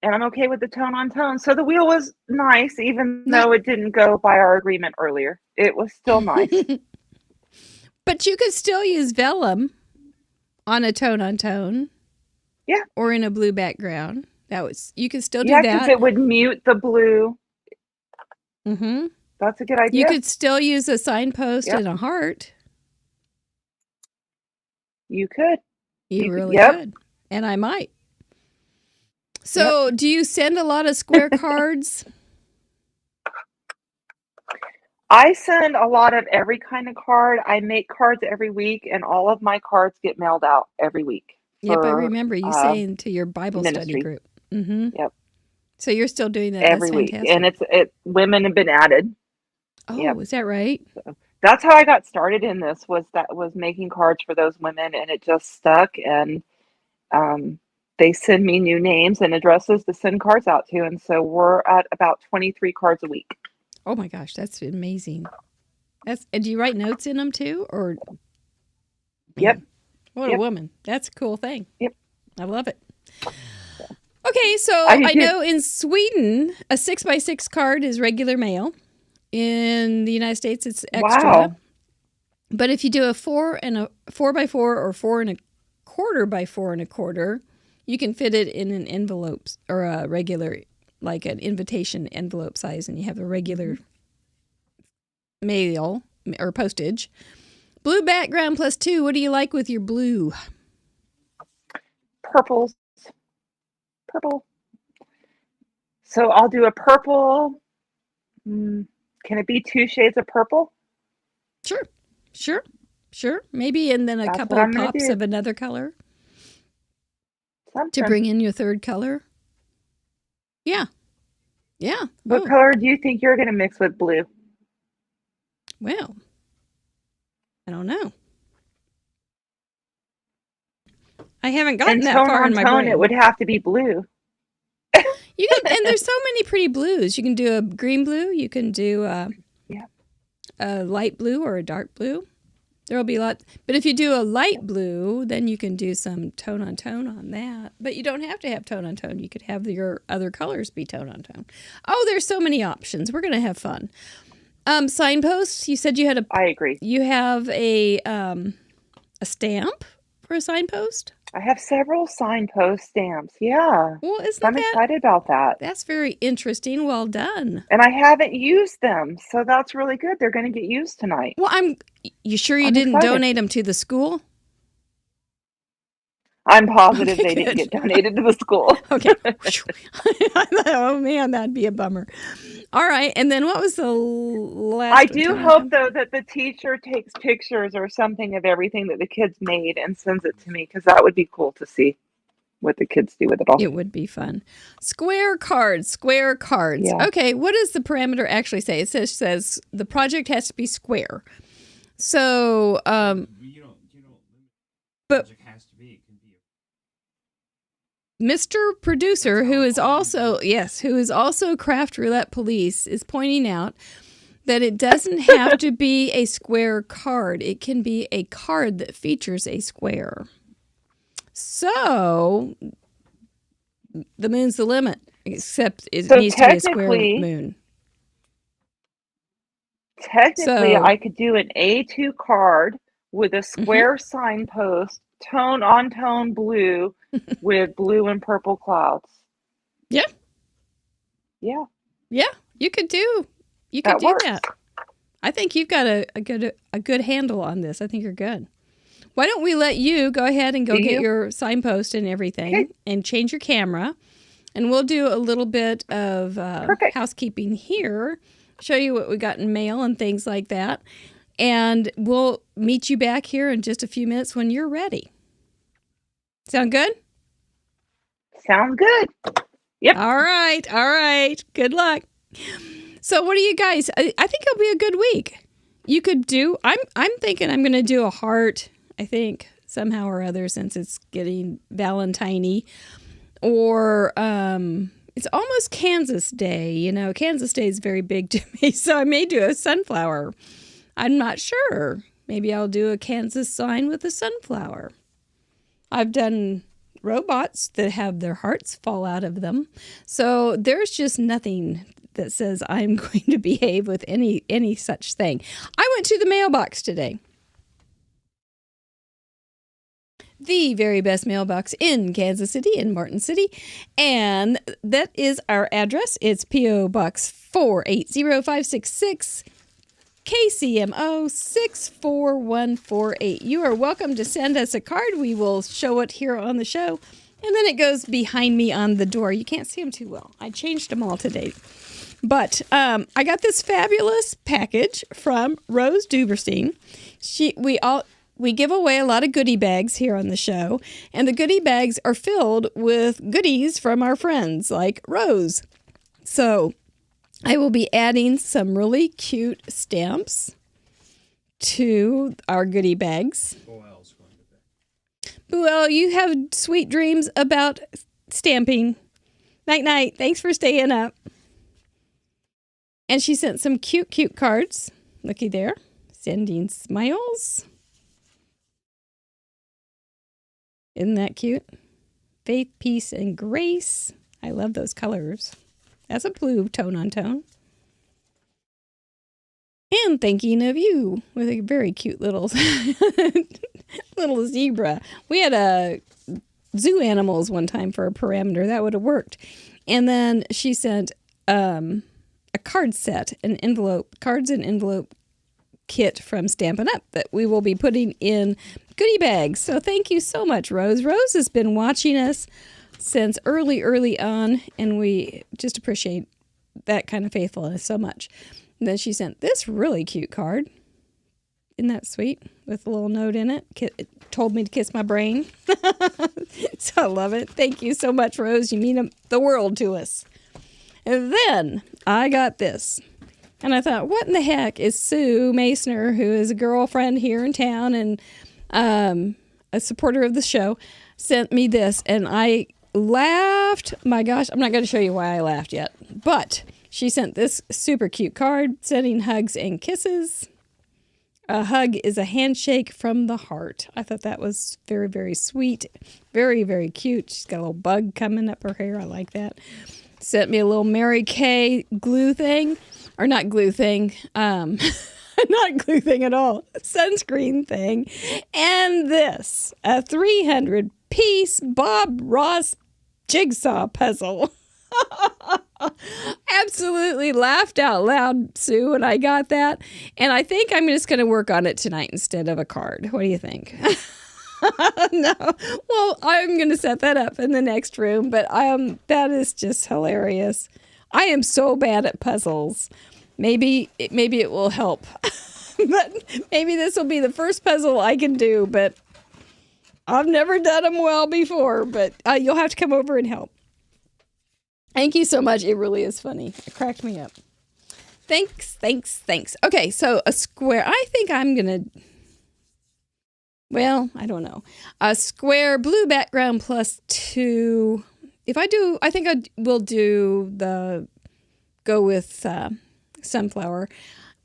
and I'm okay with the tone on tone. So the wheel was nice, even though it didn't go by our agreement earlier. It was still nice. But you could still use vellum on a tone on tone. Yeah. Or in a blue background. You could still do Yeah, that. because it would mute the blue. Mm-hmm. That's a good idea. You could still use a signpost and a heart. You could. You really could. And I might. So do you send a lot of square cards? I send a lot of every kind of card. I make cards every week, and all of my cards get mailed out every week. Yep, I remember you saying to your Bible study group. Mm-hmm. Yep. So you're still doing that every week, and it's women have been added. Oh, is that right? So that's how I got started in this. Was making cards for those women, and it just stuck. And they send me new names and addresses to send cards out to, and so we're at about 23 cards a week. Oh my gosh, that's amazing. And do you write notes in them too, or? Yep. What a woman. That's a cool thing. Yep. I love it. Okay, so I know in Sweden, a 6 by 6 card is regular mail. In the United States, it's extra. Wow. But if you do a 4 by 4 or 4 1/4 by 4 1/4, you can fit it in an envelope or a regular, like an invitation envelope size, and you have a regular mail or postage. Blue background +2. What do you like with your blue? Purple. So I'll do a purple. Can it be 2 shades of purple? Sure. Maybe, and then a couple of pops of another color to bring in your third color. Yeah. What color do you think you're going to mix with blue? Well, I don't know. I haven't gotten that far in my brain. It would have to be blue. And there's so many pretty blues. You can do a green blue. You can do a light blue or a dark blue. There will be a lot. But if you do a light blue, then you can do some tone on that. But you don't have to have tone on tone. You could have your other colors be tone on tone. Oh, there's so many options. We're going to have fun. Signposts. You said you had I agree. You have a stamp for a signpost? I have several signpost stamps. Yeah. Well, I'm excited about that. That's very interesting. Well done. And I haven't used them, so that's really good. They're going to get used tonight. Well, you sure you didn't donate them to the school? I'm positive they didn't get donated to the school. Okay. Oh, man, that'd be a bummer. All right. And then what was the last? I do hope, though, that the teacher takes pictures or something of everything that the kids made and sends it to me, because that would be cool to see what the kids do with it all. It would be fun. Square cards. Yeah. Okay. What does the parameter actually say? It says the project has to be square. So, but Mr. Producer, who is also Craft Roulette Police, is pointing out that it doesn't have to be a square card. It can be a card that features a square. So, the moon's the limit, except it needs to be a square moon. Technically, I could do an A2 card with a square signpost, tone on tone blue with blue and purple clouds. Yeah. Yeah. Yeah, you could do that. I think you've got a good handle on this. I think you're good. Why don't we let you go ahead and go get your signpost and everything and change your camera, and we'll do a little bit of housekeeping here, show you what we got in mail and things like that, and we'll meet you back here in just a few minutes when you're ready. Sound good? Sounds good. Yep. All right. Good luck. So what do you guys, I think it'll be a good week. You could do, I'm thinking I'm going to do a heart, I think, somehow or other, since it's getting Valentine-y. Or it's almost Kansas Day. You know, Kansas Day is very big to me, so I may do a sunflower. I'm not sure. Maybe I'll do a Kansas sign with a sunflower. I've done robots that have their hearts fall out of them. So there's just nothing that says I'm going to behave with any such thing. I went to the mailbox today. The very best mailbox in Kansas City, in Martin City. And that is our address. It's P.O. Box 480566, KCMO 64148. You are welcome to send us a card. We will show it here on the show. And then it goes behind me on the door. You can't see them too well. I changed them all today. But I got this fabulous package from Rose Duberstein. We give away a lot of goodie bags here on the show, and the goodie bags are filled with goodies from our friends like Rose. So I will be adding some really cute stamps to our goodie bags. Well, you have sweet dreams about stamping. Night-night. Thanks for staying up. And she sent some cute cards. Looky there. Sending smiles. Isn't that cute? Faith, peace, and grace. I love those colors. That's a blue tone on tone. And thinking of you with a very cute little little zebra. We had a zoo animals one time for a parameter. That would have worked. And then she sent a card set, an envelope, cards and envelope kit from Stampin' Up! That we will be putting in goodie bags. So thank you so much, Rose. Rose has been watching us since early on, and we just appreciate that kind of faithfulness so much. And then she sent this really cute card. Isn't that sweet? With a little note in it. It told me to kiss my brain. So I love it. Thank you so much, Rose. You mean the world to us. And then I got this. And I thought, what in the heck is Sue Masoner, who is a girlfriend here in town and a supporter of the show, sent me this. And I laughed. My gosh, I'm not going to show you why I laughed yet. But she sent this super cute card, sending hugs and kisses. A hug is a handshake from the heart. I thought that was very, very sweet. Very, very cute. She's got a little bug coming up her hair. I like that. Sent me a little Mary Kay glue thing. Or not glue thing. Not glue thing at all. Sunscreen thing. And this. A 300-piece Bob Ross jigsaw puzzle. Absolutely laughed out loud, Sue, when I got that. And I think I'm just going to work on it tonight instead of a card. What do you think? No. Well, I'm going to set that up in the next room, but that is just hilarious. I am so bad at puzzles. Maybe it will help. But maybe this will be the first puzzle I can do, but I've never done them well before, but you'll have to come over and help. Thank you so much. It really is funny. It cracked me up. Thanks. Okay, so a square. I think I'm going to... Well, I don't know. A square blue background plus 2. If I do, I think I will go with sunflower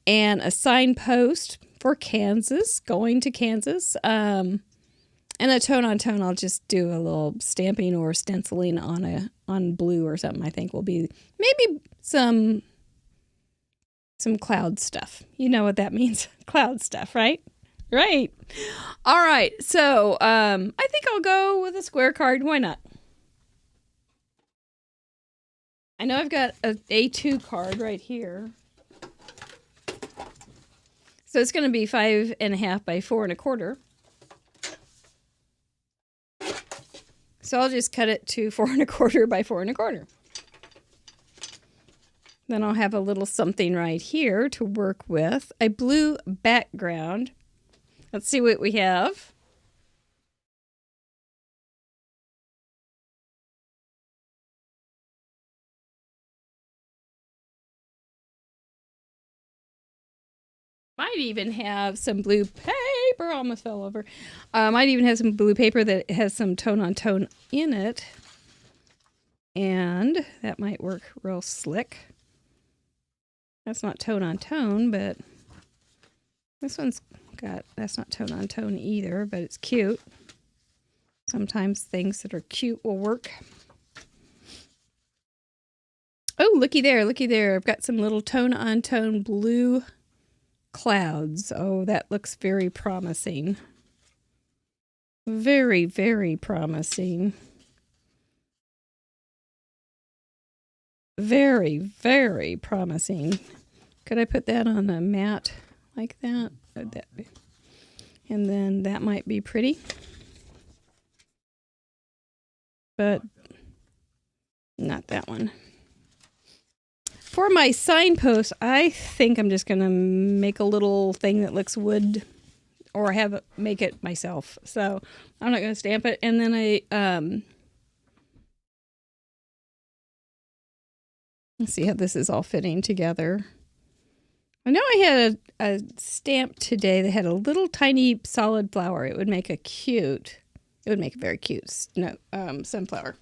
and a signpost for Kansas, going to Kansas. And a tone on tone, I'll just do a little stamping or stenciling on blue or something. I think will be maybe some cloud stuff. You know what that means? Cloud stuff, right? Right. All right. So I think I'll go with a square card. Why not? I know I've got a A2 card right here. So it's going to be 5.5 by 4 1/4. So I'll just cut it to 4 1/4 by 4 1/4. Then I'll have a little something right here to work with. A blue background. Let's see what we have. Might even have some blue paper. Almost fell over. Might even have some blue paper that has some tone-on-tone in it. And that might work real slick. That's not tone-on-tone, but this one's got, that's not tone-on-tone either, but it's cute. Sometimes things that are cute will work. Oh, looky there, looky there. I've got some little tone-on-tone blue clouds. Oh, that looks very promising. Very, very promising. Very, very promising. Could I put that on a mat like that? And then that might be pretty. But not that one. For my signpost, I think I'm just going to make a little thing that looks wood or have it, make it myself. So I'm not going to stamp it. And then let's see how this is all fitting together. I know I had a stamp today that had a little tiny solid flower. It would make a very cute sunflower.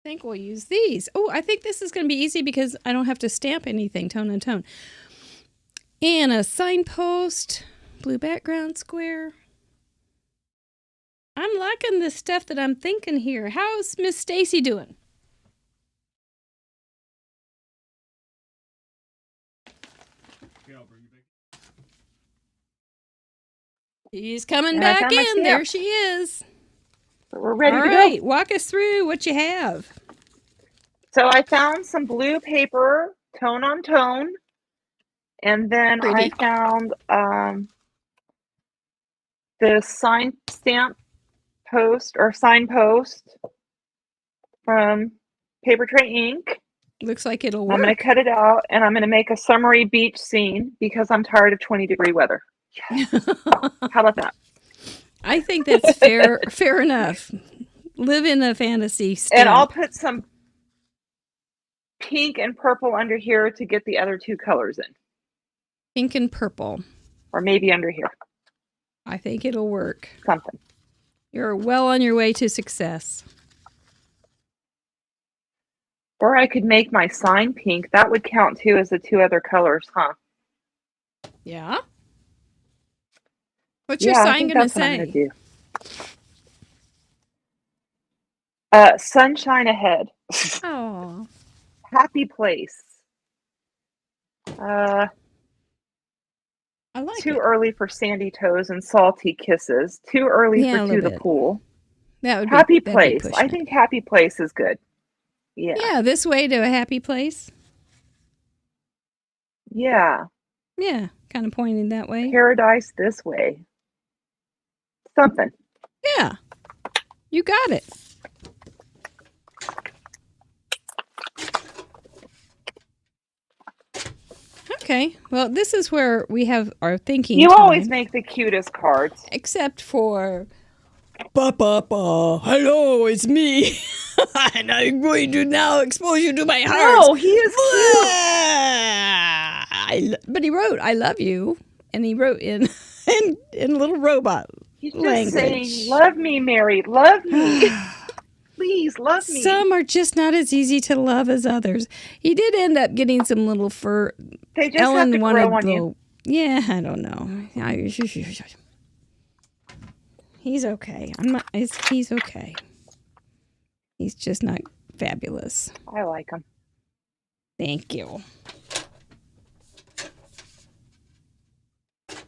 I think we'll use these. Oh, I think this is going to be easy because I don't have to stamp anything tone on tone. And a signpost, blue background square. I'm liking the stuff that I'm thinking here. How's Miss Stacy doing? She's coming back in. There she is. We're ready to go. All right, walk us through what you have. So I found some blue paper, tone on tone, and then Pretty. I found the stamp post signpost from Paper Tray Ink. Looks like it'll work. I'm going to cut it out, and I'm going to make a summery beach scene because I'm tired of 20-degree weather. Yes. How about that? I think that's fair enough. Live in a fantasy stamp. And I'll put some pink and purple under here to get the other two colors in. Pink and purple. Or maybe under here. I think it'll work. Something. You're well on your way to success. Or I could make my sign pink. That would count too as the two other colors, huh? Yeah. What's your sign going to say? What I'm gonna do. Sunshine ahead. Oh. Happy place. I like too it. early for sandy toes and salty kisses. Too early for to the pool. That would happy be, place. I think happy place is good. Yeah. Yeah, this way to a happy place. Yeah. Yeah, kind of pointing that way. Paradise this way. Something. Yeah. You got it. Okay. Well, this is where we have our thinking You time. always make the cutest cards. Except for... Hello, it's me. And I'm going to now expose you to my heart. No, he is cute. But he wrote, I love you. And he wrote in little robot He's language. just saying, love me, Mary. Love me. Please, love me. Some are just not as easy to love as others. He did end up getting some little fur. They just have to grow on you. Yeah, I don't know. He's okay. He's okay. He's just not fabulous. I like him. Thank you.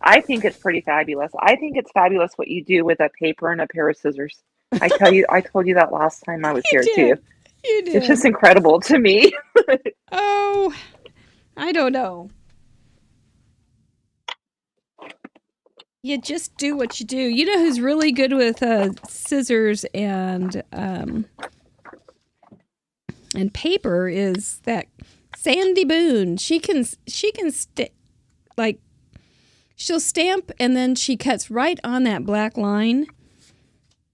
I think it's pretty fabulous. I think it's fabulous what you do with a paper and a pair of scissors. I told you that last time I was here too. You did. It's just incredible to me. Oh, I don't know. You just do what you do. You know who's really good with scissors and paper is that Sandy Boone. She can she'll stamp and then she cuts right on that black line.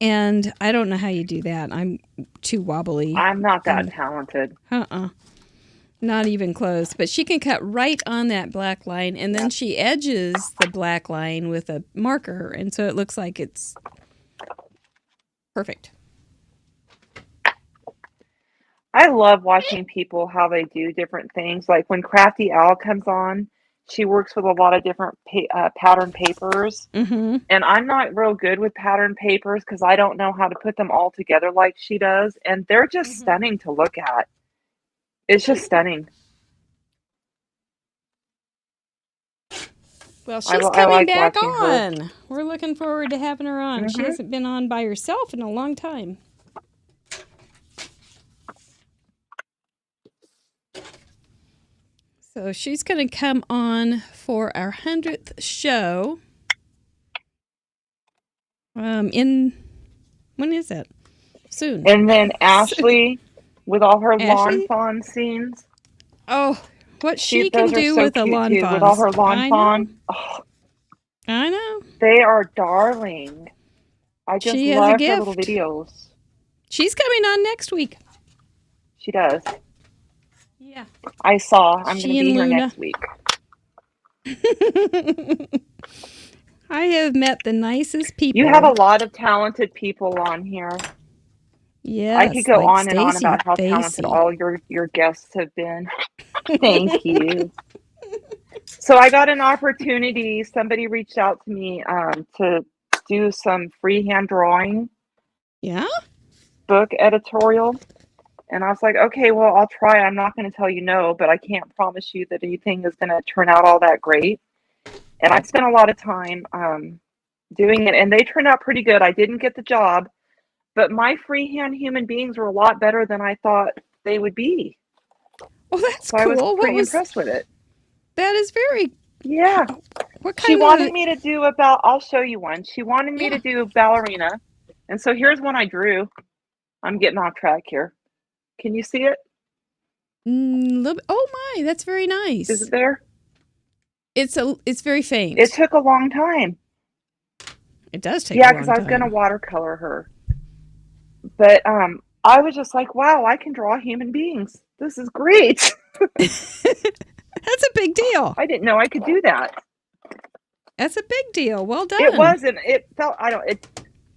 And I don't know how you do that. I'm too wobbly. I'm not that talented. Not even close. But she can cut right on that black line, and then she edges the black line with a marker, and so it looks like it's perfect. I love watching people how they do different things. Like when Crafty Owl comes on, she works with a lot of different pattern papers. Mm-hmm. And I'm not real good with pattern papers because I don't know how to put them all together like she does. And they're just stunning to look at. It's just stunning. Well, she's coming back on. We're looking forward to having her on. She hasn't been on by herself in a long time. So she's going to come on for our 100th show. When is it? Soon. And then Ashley, with all her lawn fawn scenes. Oh, what she can do with a lawn fawn. With all her lawn fawn. Oh, I know. They are darling. I just love her little videos. She's coming on next week. She does. Yeah. I saw. I'm going to be here next week. I have met the nicest people. You have a lot of talented people on here. Yes. I could go on and on about how talented all your guests have been. Thank you. So I got an opportunity. Somebody reached out to me to do some freehand drawing. Yeah? Book editorial. And I was like, okay, well, I'll try. I'm not going to tell you no, but I can't promise you that anything is going to turn out all that great. And I spent a lot of time doing it, and they turned out pretty good. I didn't get the job, but my freehand human beings were a lot better than I thought they would be. Oh, that's cool. I was pretty impressed with it. That is very... Yeah. What kind she wanted me to do I'll show you one. She wanted me to do Ballerina. And so here's one I drew. I'm getting off track here. Can you see it? Oh my, that's very nice. Is it there? It's very faint. It took a long time. It does take a long time. Yeah, because I was going to watercolor her. But I was just like, wow, I can draw human beings. This is great. That's a big deal. I didn't know I could do that. That's a big deal. Well done. It was, and it felt,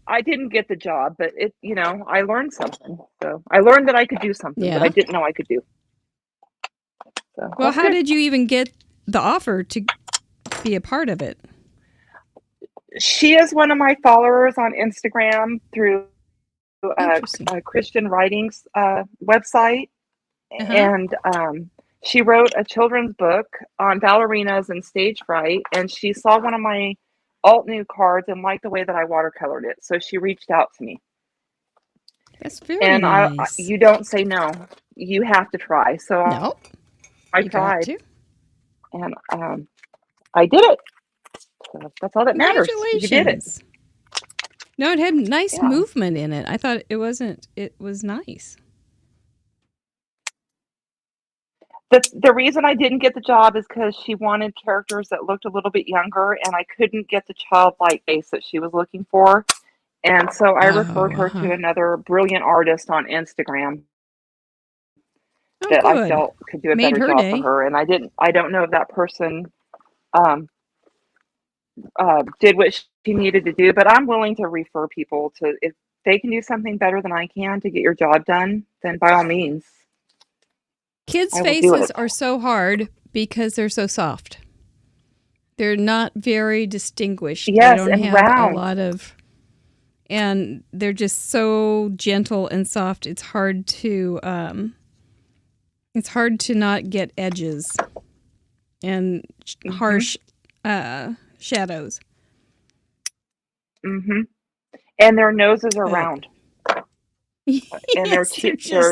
I didn't get the job, but I learned something. So I learned that I could do something that I didn't know I could do. So, well, how did you even get the offer to be a part of it? She is one of my followers on Instagram through a Christian Writings website. And she wrote a children's book on ballerinas and stage fright. And she saw one of my Altenew cards and liked the way that I watercolored it. So she reached out to me. That's very nice. And you don't say no. You have to try. So I tried. And I did it. So that's all that matters. Congratulations. You did it. No, it had nice movement in it. I thought it was nice. The reason I didn't get the job is because she wanted characters that looked a little bit younger, and I couldn't get the childlike face that she was looking for. And so I referred her to another brilliant artist on Instagram that I felt could do a better job for her. And I don't know if that person did what she needed to do, but I'm willing to refer people to, if they can do something better than I can to get your job done, then by all means. Kids' faces are so hard because they're so soft. They're not very distinguished. Yes, they don't have round. A lot of, and they're just so gentle and soft. It's hard to not get edges and harsh shadows. Mm-hmm. And their noses are round. And their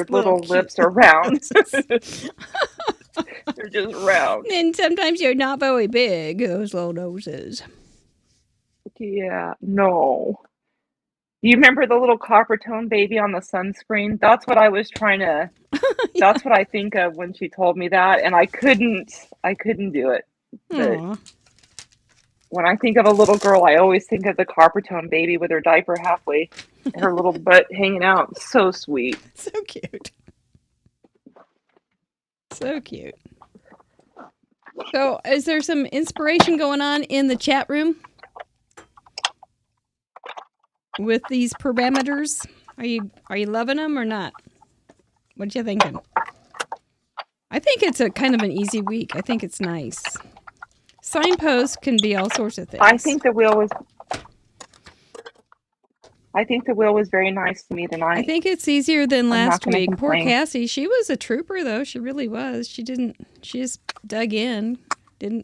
little lips are round. They're just round. And sometimes they're not very big, those little noses. Yeah, no. You remember the little copper tone baby on the sunscreen? That's what I was trying to, that's what I think of when she told me that. And I couldn't do it. But when I think of a little girl, I always think of the Coppertone baby with her diaper halfway, her little butt hanging out. So sweet. So cute. So cute. So, is there some inspiration going on in the chat room with these parameters? Are you loving them or not? What you thinking? I think it's a kind of an easy week. I think it's nice. Signposts can be all sorts of things. I think the wheel was very nice to me tonight. I think it's easier than last week. Poor complain. Cassie. She was a trooper though. She really was. She just dug in. I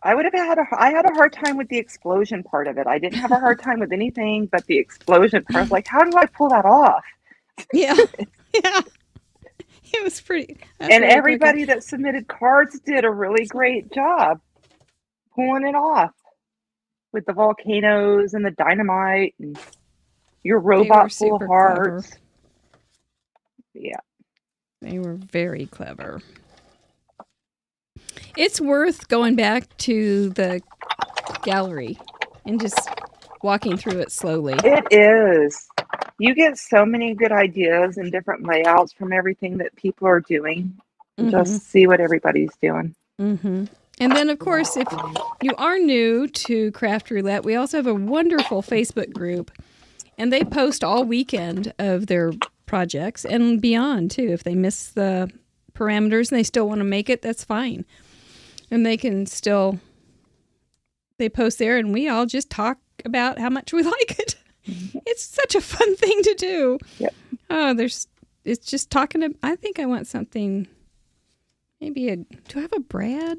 had a hard time with the explosion part of it. I didn't have a hard time with anything but the explosion part. I was like, how do I pull that off? Yeah. Yeah. It was pretty. And everybody that submitted cards did a really great job pulling it off with the volcanoes and the dynamite and your robot full of hearts. Clever. Yeah. They were very clever. It's worth going back to the gallery and just walking through it slowly. It is. You get so many good ideas and different layouts from everything that people are doing. Mm-hmm. Just see what everybody's doing. Mm-hmm. And then, of course, if you are new to Craft Roulette, we also have a wonderful Facebook group. And they post all weekend of their projects and beyond, too. If they miss the parameters and they still want to make it, that's fine. And they can still... They post there and we all just talk about how much we like it. It's such a fun thing to do. Yep. Oh, it's just talking to, I think I want something, do I have a Brad?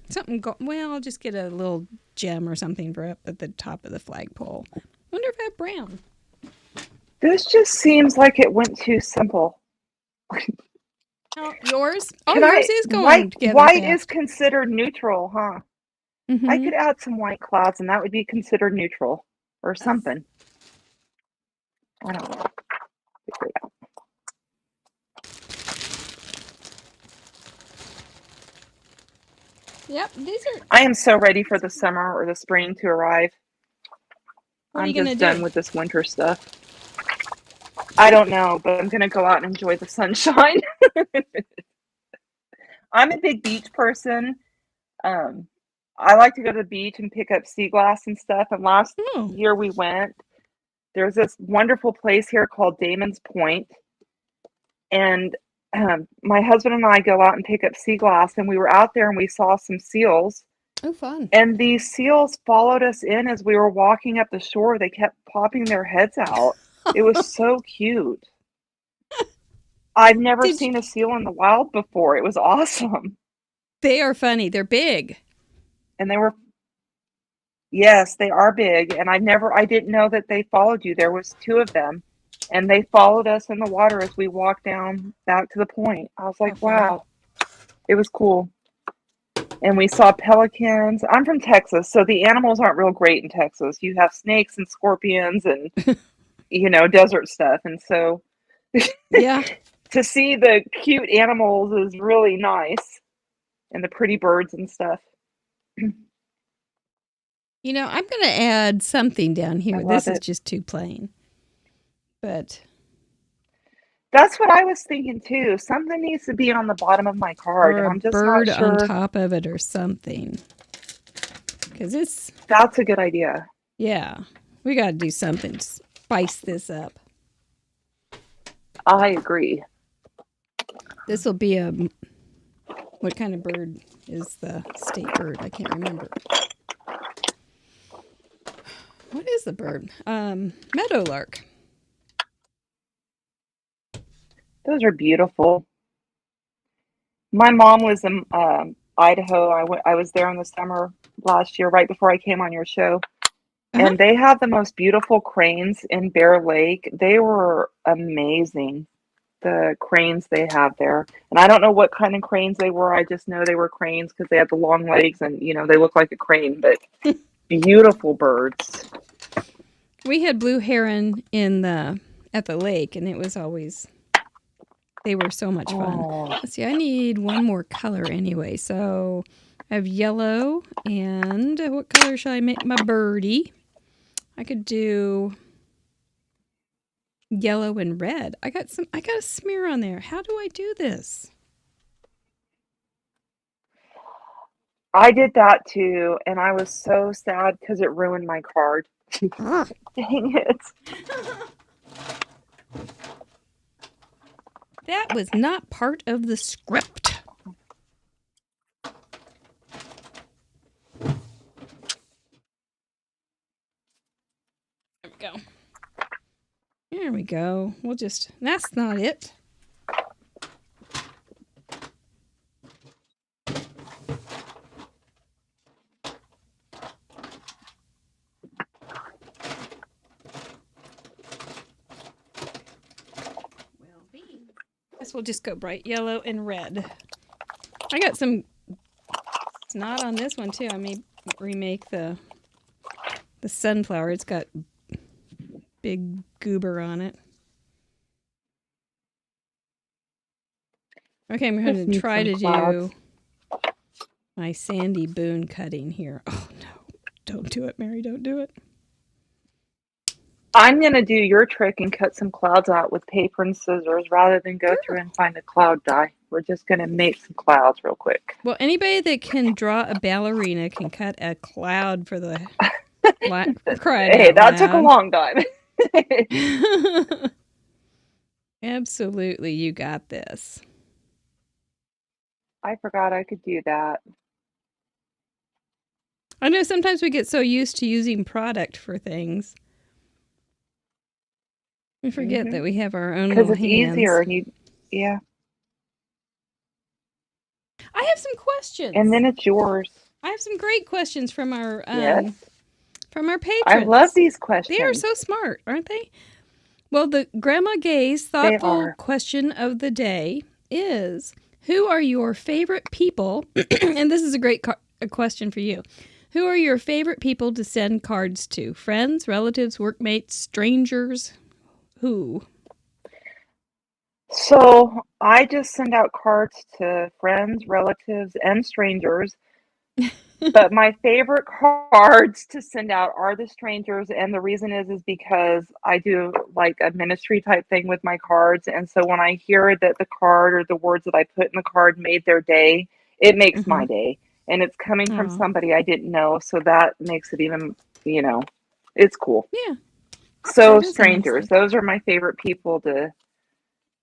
Something, well, I'll just get a little gem or something for up at the top of the flagpole. Wonder if I have brown. This just seems like it went too simple. Oh, yours? Oh, yours is going together. White is considered neutral, huh? Mm-hmm. I could add some white clouds and that would be considered neutral or something. I don't know. Figure it out. Yep, these are... I am so ready for the summer or the spring to arrive. I'm just done with this winter stuff. I don't know, but I'm going to go out and enjoy the sunshine. I'm a big beach person. I like to go to the beach and pick up sea glass and stuff. And last year we went. There's this wonderful place here called Damon's Point. And my husband and I go out and pick up sea glass. And we were out there and we saw some seals. Oh, fun. And these seals followed us in as we were walking up the shore. They kept popping their heads out. It was so cute. I've never seen a seal in the wild before. It was awesome. They are funny. They're big. And they were... Yes, they are big, and I didn't know that they followed you. There was 2 of them, and they followed us in the water as we walked down back to the point. I was like, wow, it was cool. And we saw pelicans. I'm from Texas, so the animals aren't real great in Texas. You have snakes and scorpions and, desert stuff. And so yeah, to see the cute animals is really nice, and the pretty birds and stuff. I'm going to add something down here. This is it. just too plain. But that's what I was thinking too. Something needs to be on the bottom of my card. Or and I'm just a bird not sure. on top of it or something. Because that's a good idea. Yeah. We got to do something to spice this up. I agree. This will be what kind of bird is the state bird? I can't remember. What is the bird? Meadow Lark. Those are beautiful. My mom was in Idaho. I was there in the summer last year, right before I came on your show. Uh-huh. And they have the most beautiful cranes in Bear Lake. They were amazing, the cranes they have there. And I don't know what kind of cranes they were. I just know they were cranes because they had the long legs and, they look like a crane, but beautiful birds. We had blue heron at the lake, and it was always... They were so much fun. Let's see, I need one more color anyway. So I have yellow, and what color shall I make my birdie? I could do yellow and red. I got a smear on there. How do I do this? I did that too, and I was so sad because it ruined my card. Dang it. That was not part of the script. There we go. There we go. That's not it. Guess we'll just go bright yellow and red. I got some snot on this one too. I may remake the sunflower. It's got big goober on it. Okay, I'm going to try to do my Sandy Boone cutting here. Oh no, don't do it, Mary, don't do it. I'm going to do your trick and cut some clouds out with paper and scissors rather than go through and find a cloud die. We're just going to make some clouds real quick. Well, anybody that can draw a ballerina can cut a cloud for the crying Hey, out that loud. took a long time. Absolutely, you got this. I forgot I could do that. I know sometimes we get so used to using product for things. We forget that we have our own little hands. Because it's easier and yeah. I have some questions. And then it's yours. I have some great questions from our Yes. from our patrons. I love these questions. They are so smart, aren't they? Well, the Grandma Gay's thoughtful question of the day is, who are your favorite people? And this is a great a question for you. Who are your favorite people to send cards to? Friends, relatives, workmates, strangers? Who? So I just send out cards to friends, relatives, and strangers. But my favorite cards to send out are the strangers, and the reason is because I do like a ministry type thing with my cards, and so when I hear that the card or the words that I put in the card made their day, it makes my day, and it's coming from somebody I didn't know, so that makes it even, it's cool. Yeah. So strangers, those are my favorite people to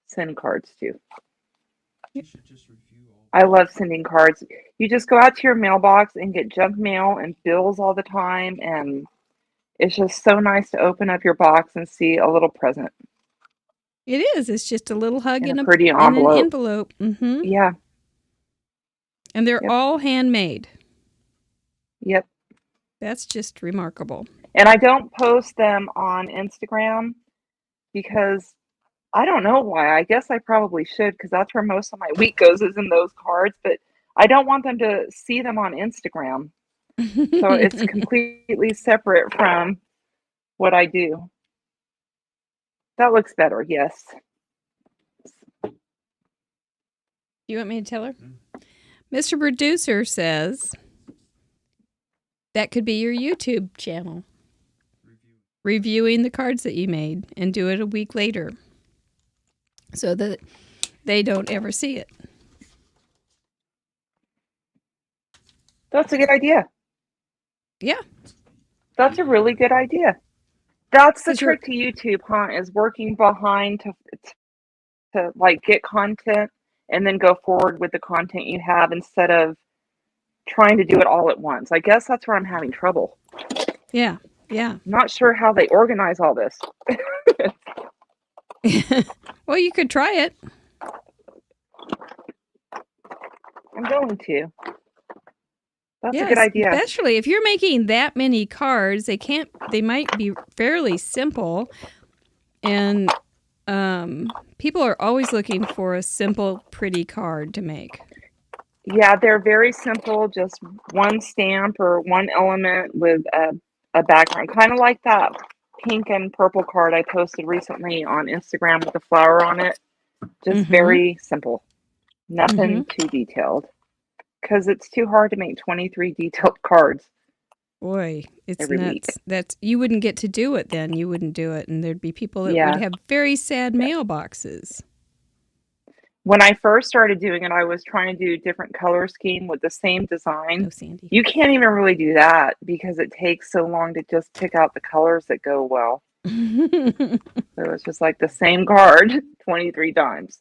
send cards to. I love sending cards. You just go out to your mailbox and get junk mail and bills all the time, and it's just so nice to open up your box and see a little present. It is. It's just a little hug in a pretty envelope. an envelope. Mm-hmm. Yeah. And they're all handmade. Yep. That's just remarkable. And I don't post them on Instagram because I don't know why. I guess I probably should, because that's where most of my week goes, is in those cards. But I don't want them to see them on Instagram. So it's completely separate from what I do. That looks better, yes. You want me to tell her? Mr. Producer says that could be your YouTube channel. Reviewing the cards that you made, and do it a week later so that they don't ever see it. That's a good idea. Yeah. That's a really good idea. That's the trick to YouTube, huh? Is working behind to like get content and then go forward with the content you have instead of trying to do it all at once. I guess that's where I'm having trouble. Yeah. Yeah. Not sure how they organize all this. Well, you could try it. I'm going to. That's a good idea. Especially if you're making that many cards, they might be fairly simple. And people are always looking for a simple, pretty card to make. Yeah, they're very simple, just one stamp or one element with a background. Kind of like that pink and purple card I posted recently on Instagram with a flower on it. Just very simple. Nothing too detailed. because it's too hard to make 23 detailed cards Boy, it's every week. nuts. You wouldn't get to do it then. You wouldn't do it. And there'd be people that Yeah. would have very sad mailboxes. When I first started doing it, I was trying to do a different color scheme with the same design. Oh, Sandy. You can't even really do that because it takes so long to just pick out the colors that go well. So it's just like the same card 23 times.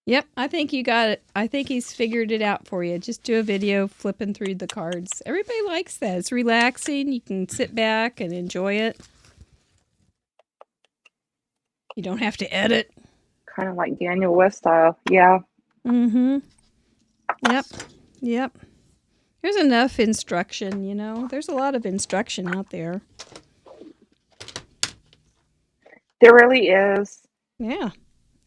Yep, I think you got it. I think he's figured it out for you. Just do a video flipping through the cards. Everybody likes that. It's relaxing. You can sit back and enjoy it. You don't have to edit. Kind of like Daniel West style. Yeah. Mm-hmm. Yep. There's enough instruction, you know. There's a lot of instruction out there. There really is. Yeah,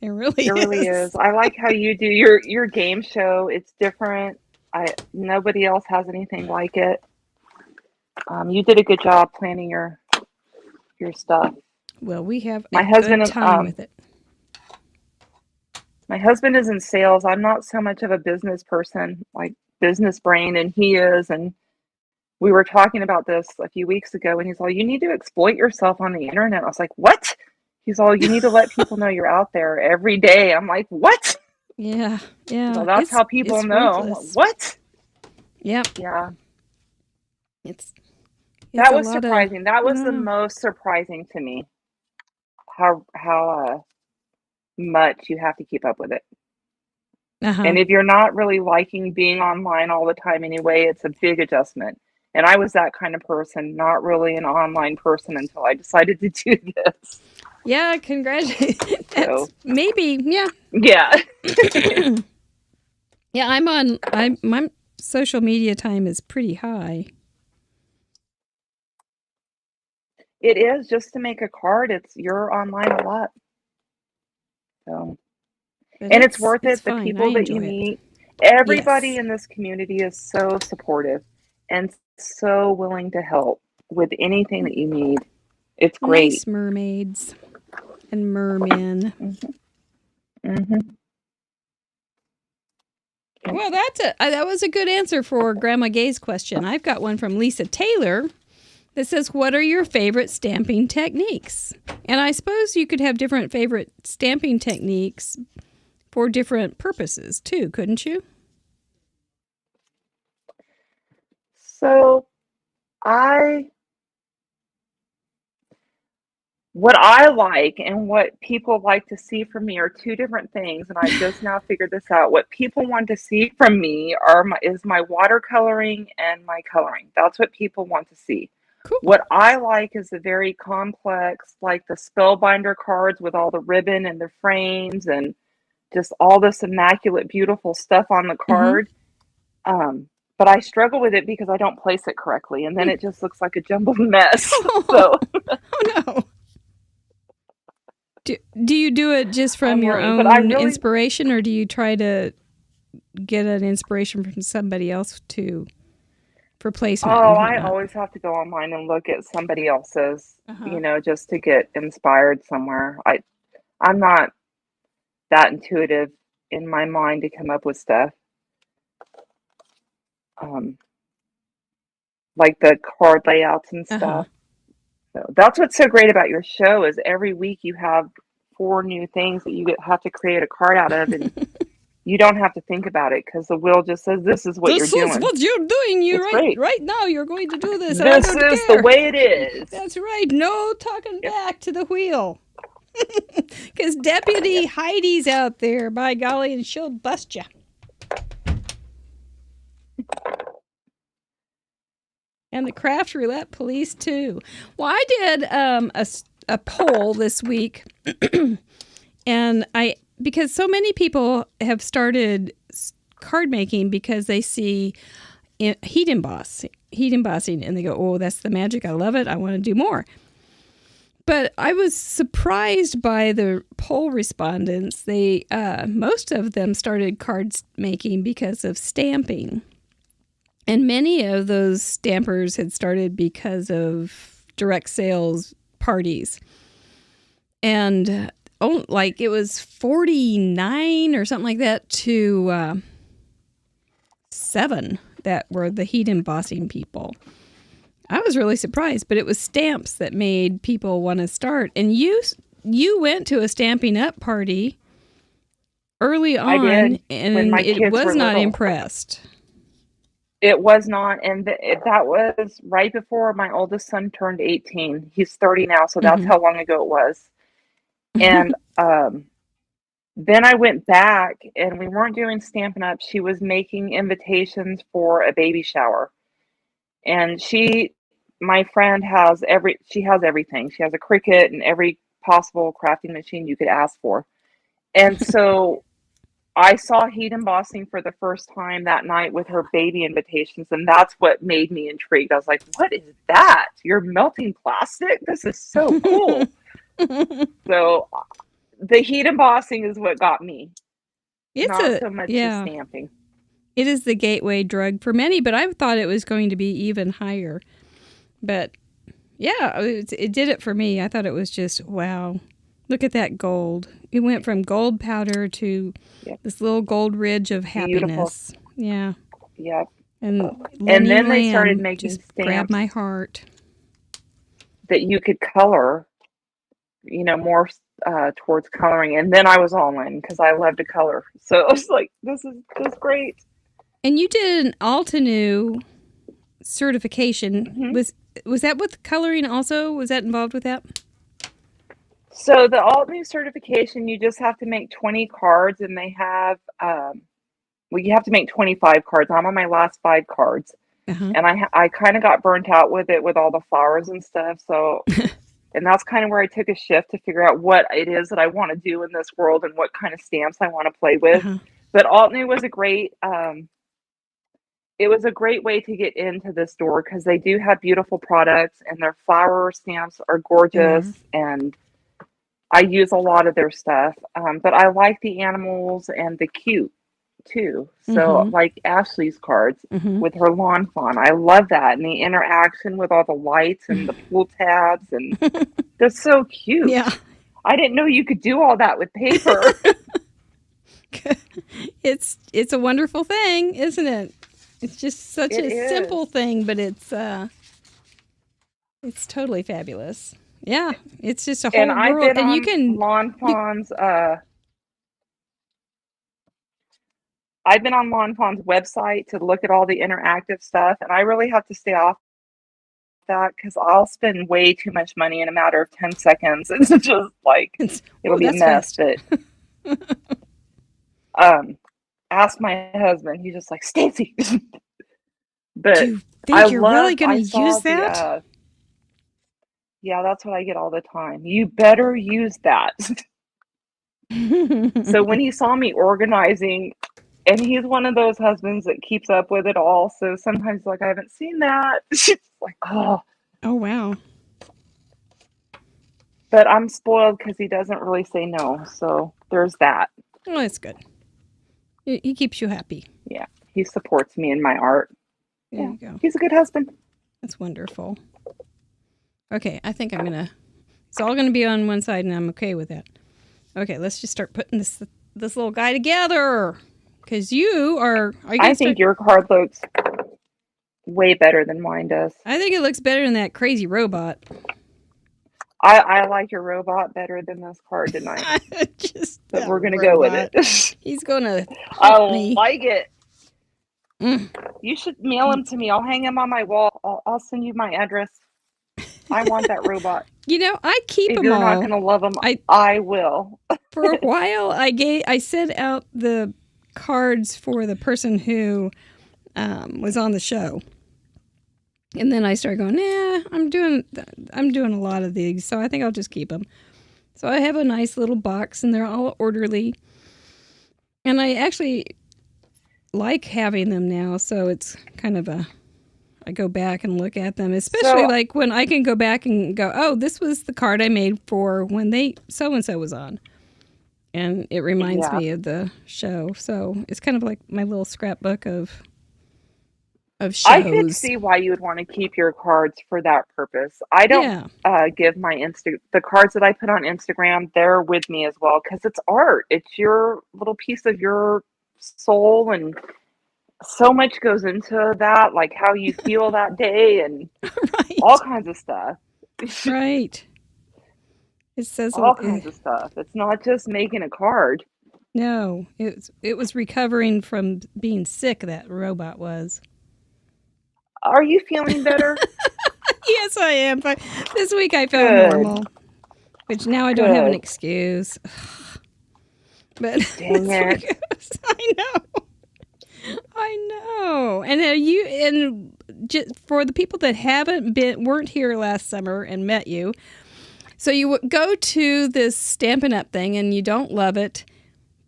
it really There really is. I like how you do your game show. It's different. Nobody else has anything like it. You did a good job planning your stuff. Well, we have My a husband good time with it. My husband is in sales. I'm not so much of a business person, like business brain, and he is. And we were talking about this a few weeks ago, and he's all, "You need to exploit yourself on the internet." I was like, "What?" He's all, "You need to let people know you're out there every day." I'm like, "What?" Yeah. So that's how people know. Ruthless. What? Yep. Yeah. It's That a was lot surprising. That was the Mm. most surprising to me. How much you have to keep up with it. Uh-huh. And if you're not really liking being online all the time anyway, it's a big adjustment. And I was that kind of person, not really an online person until I decided to do this. Yeah, congratulations. So, Maybe, yeah. yeah. Yeah, my social media time is pretty high. It is just to make a card. You're online a lot. So, But and it's worth it. The fine. people I that you enjoy it. meet, everybody Yes. in this community is so supportive and so willing to help with anything that you need. It's great. Nice mermaids and mermen. Mm-hmm. Well, that was a good answer for Grandma Gay's question. I've got one from Lisa Taylor that says, "What are your favorite stamping techniques?" And I suppose you could have different favorite stamping techniques for different purposes too, couldn't you? So what I like and what people like to see from me are two different things, and I just now figured this out. What people want to see from me is my watercoloring and my coloring. That's what people want to see. Cool. What I like is the very complex, like the spellbinder cards with all the ribbon and the frames and just all this immaculate, beautiful stuff on the card. But I struggle with it because I don't place it correctly, and then it just looks like a jumbled mess. So, oh no. Do you do it just from your own inspiration, or do you try to get an inspiration from somebody else for placement? Oh, I always have to go online and look at somebody else's, just to get inspired somewhere. I'm not that intuitive in my mind to come up with stuff. Like the card layouts and stuff. So that's what's so great about your show is every week you have 4 new things that you have to create a card out of, and you don't have to think about it because the wheel just says this is what you're doing. This is what you're doing. Right now you're going to do this. This is the way it is. That's right. No talking back to the wheel. Because Deputy Heidi's out there, by golly, and she'll bust you. And the Craft Roulette Police, too. Well, I did a poll this week, and because so many people have started card making because they see heat embossing, and they go, "Oh, that's the magic. I love it. I want to do more." But I was surprised by the poll respondents. Most of them started card making because of stamping. And many of those stampers had started because of direct sales parties. And it was 49 or something like that to 7 that were the heat embossing people. I was really surprised, but it was stamps that made people want to start. And you went to a Stampin' Up! Party early on, I did, when and my it kids was were not little. impressed. It was not, and that was right before my oldest son turned 18. He's 30 now, so that's how long ago it was. And then I went back, and we weren't doing Stampin' Up! She was making invitations for a baby shower. And my friend she has everything. She has a Cricut and every possible crafting machine you could ask for. And so I saw heat embossing for the first time that night with her baby invitations, and that's what made me intrigued. I was like, what is that? You're melting plastic? This is so cool. So the heat embossing is what got me. Not so much the stamping. It is the gateway drug for many, but I thought it was going to be even higher. But yeah, it did it for me. I thought it was just, wow, look at that gold. It went from gold powder to this little gold ridge of happiness. Beautiful. Yeah. Yep. And then they started making just stamps. Grabbed my heart. That you could color, more towards coloring. And then I was all in because I love to color. So I was like, this is great. And you did an Altenew certification. Mm-hmm. Was that with coloring also? Was that involved with that? So the Altenew certification, you just have to make 20 cards, and they have, you have to make 25 cards. I'm on my last 5 cards, and I kind of got burnt out with it with all the flowers and stuff. So, and that's kind of where I took a shift to figure out what it is that I want to do in this world and what kind of stamps I want to play with. But Altenew was a great, it was a great way to get into this door because they do have beautiful products, and their flower stamps are gorgeous, and I use a lot of their stuff, but I like the animals and the cute too. So like Ashley's cards with her lawn fawn. I love that. And the interaction with all the lights and the pool tabs, and they're so cute. Yeah. I didn't know you could do all that with paper. It's a wonderful thing, isn't it? It's just such a simple thing, but it's totally fabulous. Yeah, it's just a whole world, and you can Lawn Fawn's. I've been on Lawn Fawn's website to look at all the interactive stuff, and I really have to stay off that because I'll spend way too much money in a matter of 10 seconds. It's just like it'll be a mess. But ask my husband; he's just like, Stacy. But do you think you're really going to use that? Yeah, that's what I get all the time. You better use that. So when he saw me organizing, and he's one of those husbands that keeps up with it all. So sometimes like, I haven't seen that. She's like, oh, wow. But I'm spoiled because he doesn't really say no. So there's that. Well, that's good. He keeps you happy. Yeah. He supports me in my art. There you go. He's a good husband. That's wonderful. Okay, I think it's all gonna be on one side, and I'm okay with that. Okay, let's just start putting this little guy together. Because I think your card looks way better than mine does. I think it looks better than that crazy robot. I like your robot better than this card tonight. But we're gonna go with it. He's gonna. I like it. You should mail him to me. I'll hang him on my wall. I'll send you my address. I want that robot. I keep them all. If you're not going to love them, I will. For a while, I sent out the cards for the person who was on the show. And then I started going, I'm doing a lot of these, so I think I'll just keep them. So I have a nice little box, and they're all orderly. And I actually like having them now, so it's kind of I go back and look at them, especially like when I can go back and go, oh, this was the card I made for when so-and-so was on. And it reminds me of the show. So it's kind of like my little scrapbook of shows. I could see why you would want to keep your cards for that purpose. I don't give the cards that I put on Instagram, they're with me as well because it's art. It's your little piece of your soul, and so much goes into that, like how you feel that day and all Right. kinds of stuff. Right. It says All kinds of stuff. It's not just making a card. no. It was recovering from being sick. That robot was. Are you feeling better? Yes, I am. But this week I felt Good. normal, which now I don't have an Good. excuse. But Dang this it. week I know. I know. And just for the people that weren't here last summer and met you, so you go to this Stampin' Up thing and you don't love it,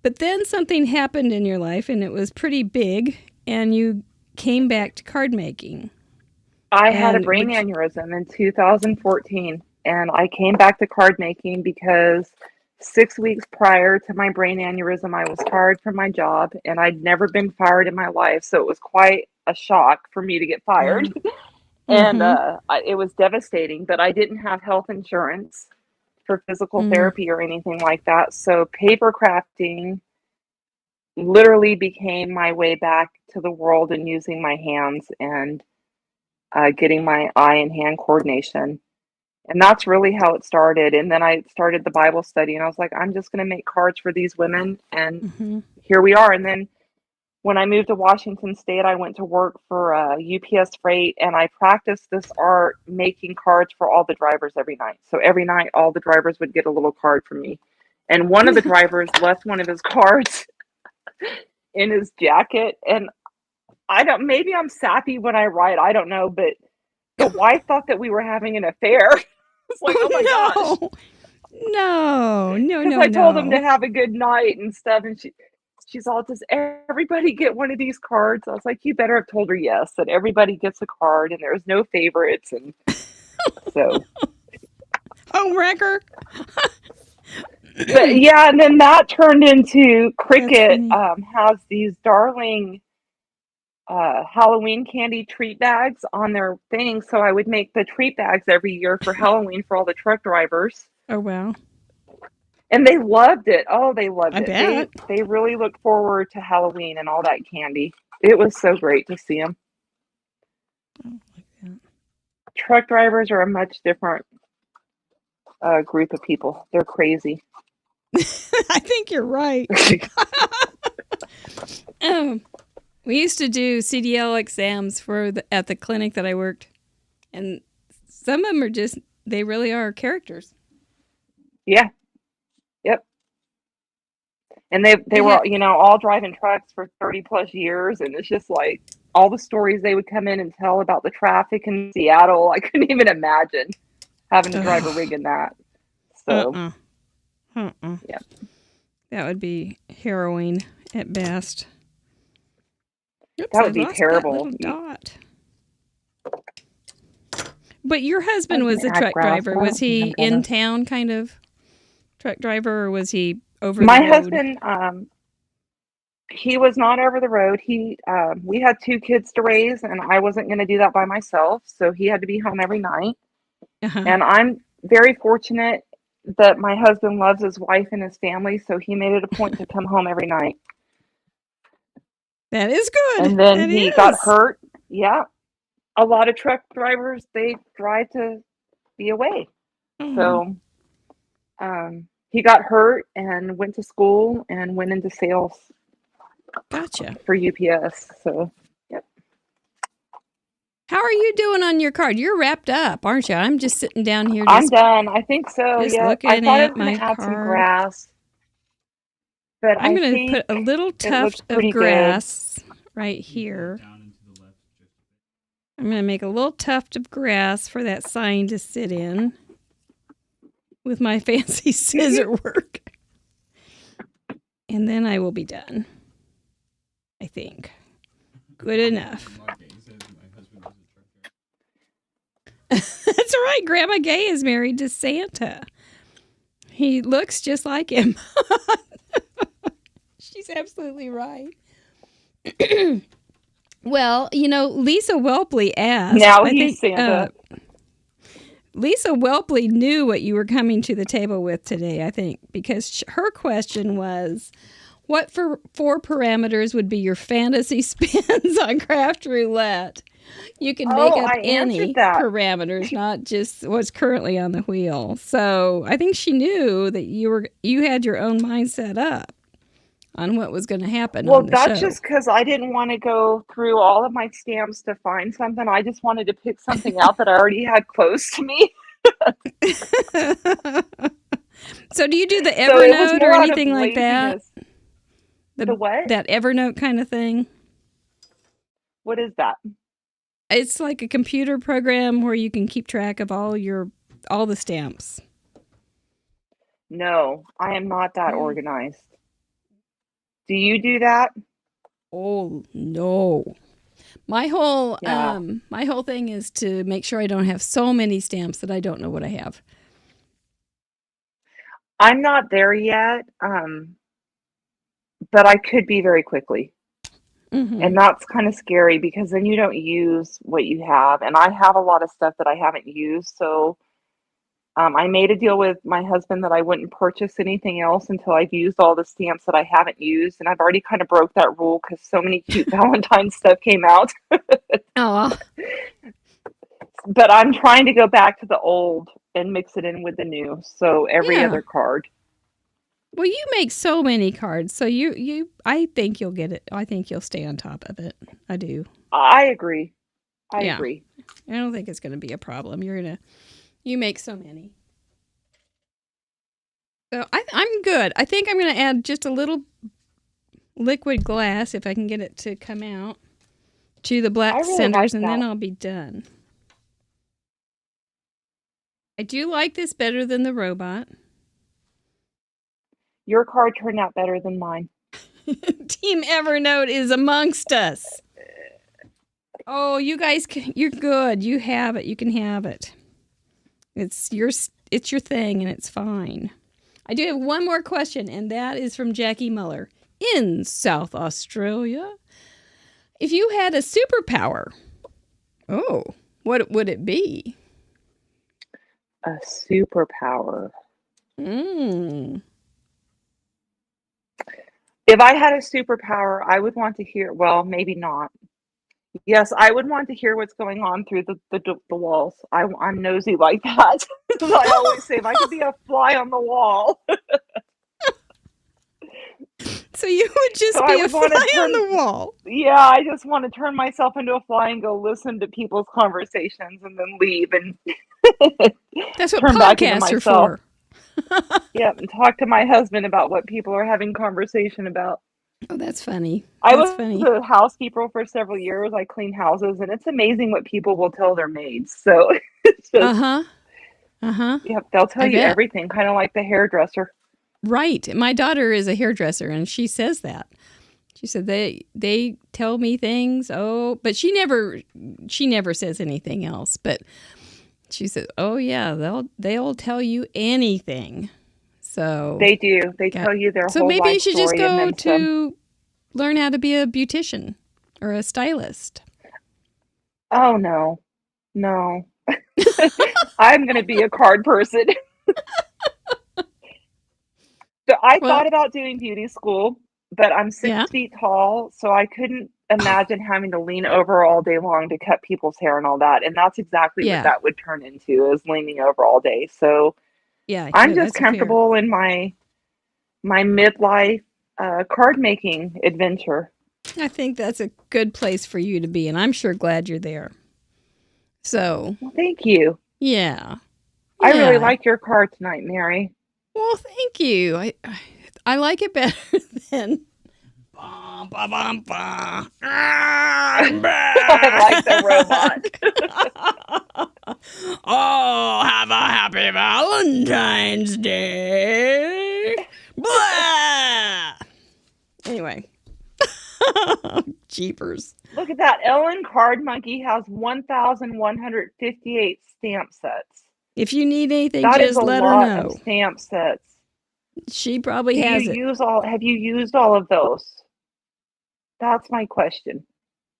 but then something happened in your life and it was pretty big, and you came back to card making. I had a And brain aneurysm in 2014, and I came back to card making because 6 weeks prior to my brain aneurysm, I was fired from my job, and I'd never been fired in my life. So it was quite a shock for me to get fired. And it was devastating, but I didn't have health insurance for physical therapy or anything like that. So paper crafting literally became my way back to the world and using my hands and getting my eye and hand coordination. And that's really how it started. And then I started the Bible study, and I was like, I'm just going to make cards for these women. And here we are. And then when I moved to Washington State, I went to work for UPS Freight, and I practiced this art making cards for all the drivers every night. So every night, all the drivers would get a little card from me. And one of the drivers left one of his cards in his jacket. And maybe I'm sappy when I write, I don't know, but the wife thought that we were having an affair. It's like, oh my gosh. No. Because I told him to have a good night and stuff. And she's all, does everybody get one of these cards? I was like, you better have told her yes, that everybody gets a card and there's no favorites. And so. Homewrecker. But yeah, and then that turned into Cricket has these darling Halloween candy treat bags on their thing. So I would make the treat bags every year for Halloween for all the truck drivers. Oh, wow. And they loved it. Oh, they loved it. Bet. They really looked forward to Halloween and all that candy. It was so great to see them. Oh, like that. Truck drivers are a much different group of people. They're crazy. I think you're right. We used to do CDL exams at the clinic that I worked, and some of them are they really are characters. Yeah. Yep. And they were, all driving trucks for 30 plus years, and it's just like all the stories they would come in and tell about the traffic in Seattle. I couldn't even imagine having to drive a rig in that. So, yeah. That would be harrowing at best. Oops, that would be terrible. Dot. But your husband was a truck driver. Was he in town kind of truck driver, or was he over the road? My husband, he was not over the road. We had 2 kids to raise, and I wasn't going to do that by myself. So he had to be home every night. And I'm very fortunate that my husband loves his wife and his family. So he made it a point to come home every night. That is good. And then he got hurt. Yeah. A lot of truck drivers, they drive to be away. So he got hurt and went to school and went into sales. Gotcha. For UPS. So, yep. How are you doing on your card? You're wrapped up, aren't you? I'm just sitting down here. I'm done. I think so. Just yeah. looking I thought I at was going my to add card. some grass. But I'm going to put a little tuft of grass right here. I'm going to make a little tuft of grass for that sign to sit in with my fancy scissor work. And then I will be done. I think. Good enough. That's right. Grandma Gay is married to Santa. He looks just like him. She's absolutely right. Well, Lisa Whelpley asked. Now he's Santa. Lisa Whelpley knew what you were coming to the table with today, I think, because her question was, What for 4 parameters would be your fantasy spins on Craft Roulette? You can make up I any answered that. parameters, not just what's currently on the wheel. So I think she knew that you had your own mind set up on what was going to happen on the show. Well, that's just because I didn't want to go through all of my stamps to find something. I just wanted to pick something out that I already had close to me. So do you do the Evernote or anything like that? The what? That Evernote kind of thing? What is that? It's like a computer program where you can keep track of all the stamps. No, I am not that organized. Do you do that? Oh, no. My whole thing is to make sure I don't have so many stamps that I don't know what I have. I'm not there yet, but I could be very quickly. Mm-hmm. And that's kind of scary because then you don't use what you have. And I have a lot of stuff that I haven't used. So I made a deal with my husband that I wouldn't purchase anything else until I've used all the stamps that I haven't used. And I've already kind of broke that rule because so many cute Valentine's stuff came out. Oh. But I'm trying to go back to the old and mix it in with the new. So every other card. Well, you make so many cards, so I think you'll get it. I think you'll stay on top of it. I do. I agree. I agree. I don't think it's going to be a problem. You make so many. So I'm good. I think I'm going to add just a little liquid glass, if I can get it to come out, to the black centers, and then I'll be done. I do like this better than the robot. Your card turned out better than mine. Team Evernote is amongst us. Oh, you guys, you're good. You have it. You can have it. It's your thing, and it's fine. I do have one more question, and that is from Jackie Muller in South Australia. If you had a superpower, what would it be? A superpower. If I had a superpower, I would want to hear, well, maybe not. Yes, I would want to hear what's going on through the walls. I'm nosy like that. I always say, if I could be a fly on the wall. So you would just be a fly on the wall. Yeah, I just want to turn myself into a fly and go listen to people's conversations and then leave and that's what podcasts are for. Yep, and talk to my husband about what people are having conversation about. Oh, that's funny. I was a housekeeper for several years. I clean houses, and it's amazing what people will tell their maids. So it's just, Yep, they'll tell you everything, kind of like the hairdresser. Right. My daughter is a hairdresser, and she says that. She said they tell me things. Oh, but she never says anything else. But she said, "Oh yeah, they'll tell you anything." So they do. They tell you their whole life story. So maybe you should just go to learn how to be a beautician or a stylist. Oh no. I'm going to be a card person. So I thought about doing beauty school, but I'm 6 feet tall, so I couldn't imagine having to lean over all day long to cut people's hair and all that. And that's exactly what that would turn into, is leaning over all day. So I'm just comfortable in my midlife card making adventure. I think that's a good place for you to be, and I'm sure glad you're there. So thank you. Yeah. I really like your card tonight, Mary. Well, thank you. I like it better than. I like the robot. Oh, have a happy Valentine's Day. Blah! Anyway. Jeepers. Look at that. Ellen Card Monkey has 1,158 stamp sets. If you need anything, just let her know. That is a lot of stamp sets. She probably has it. Have you used all of those? That's my question.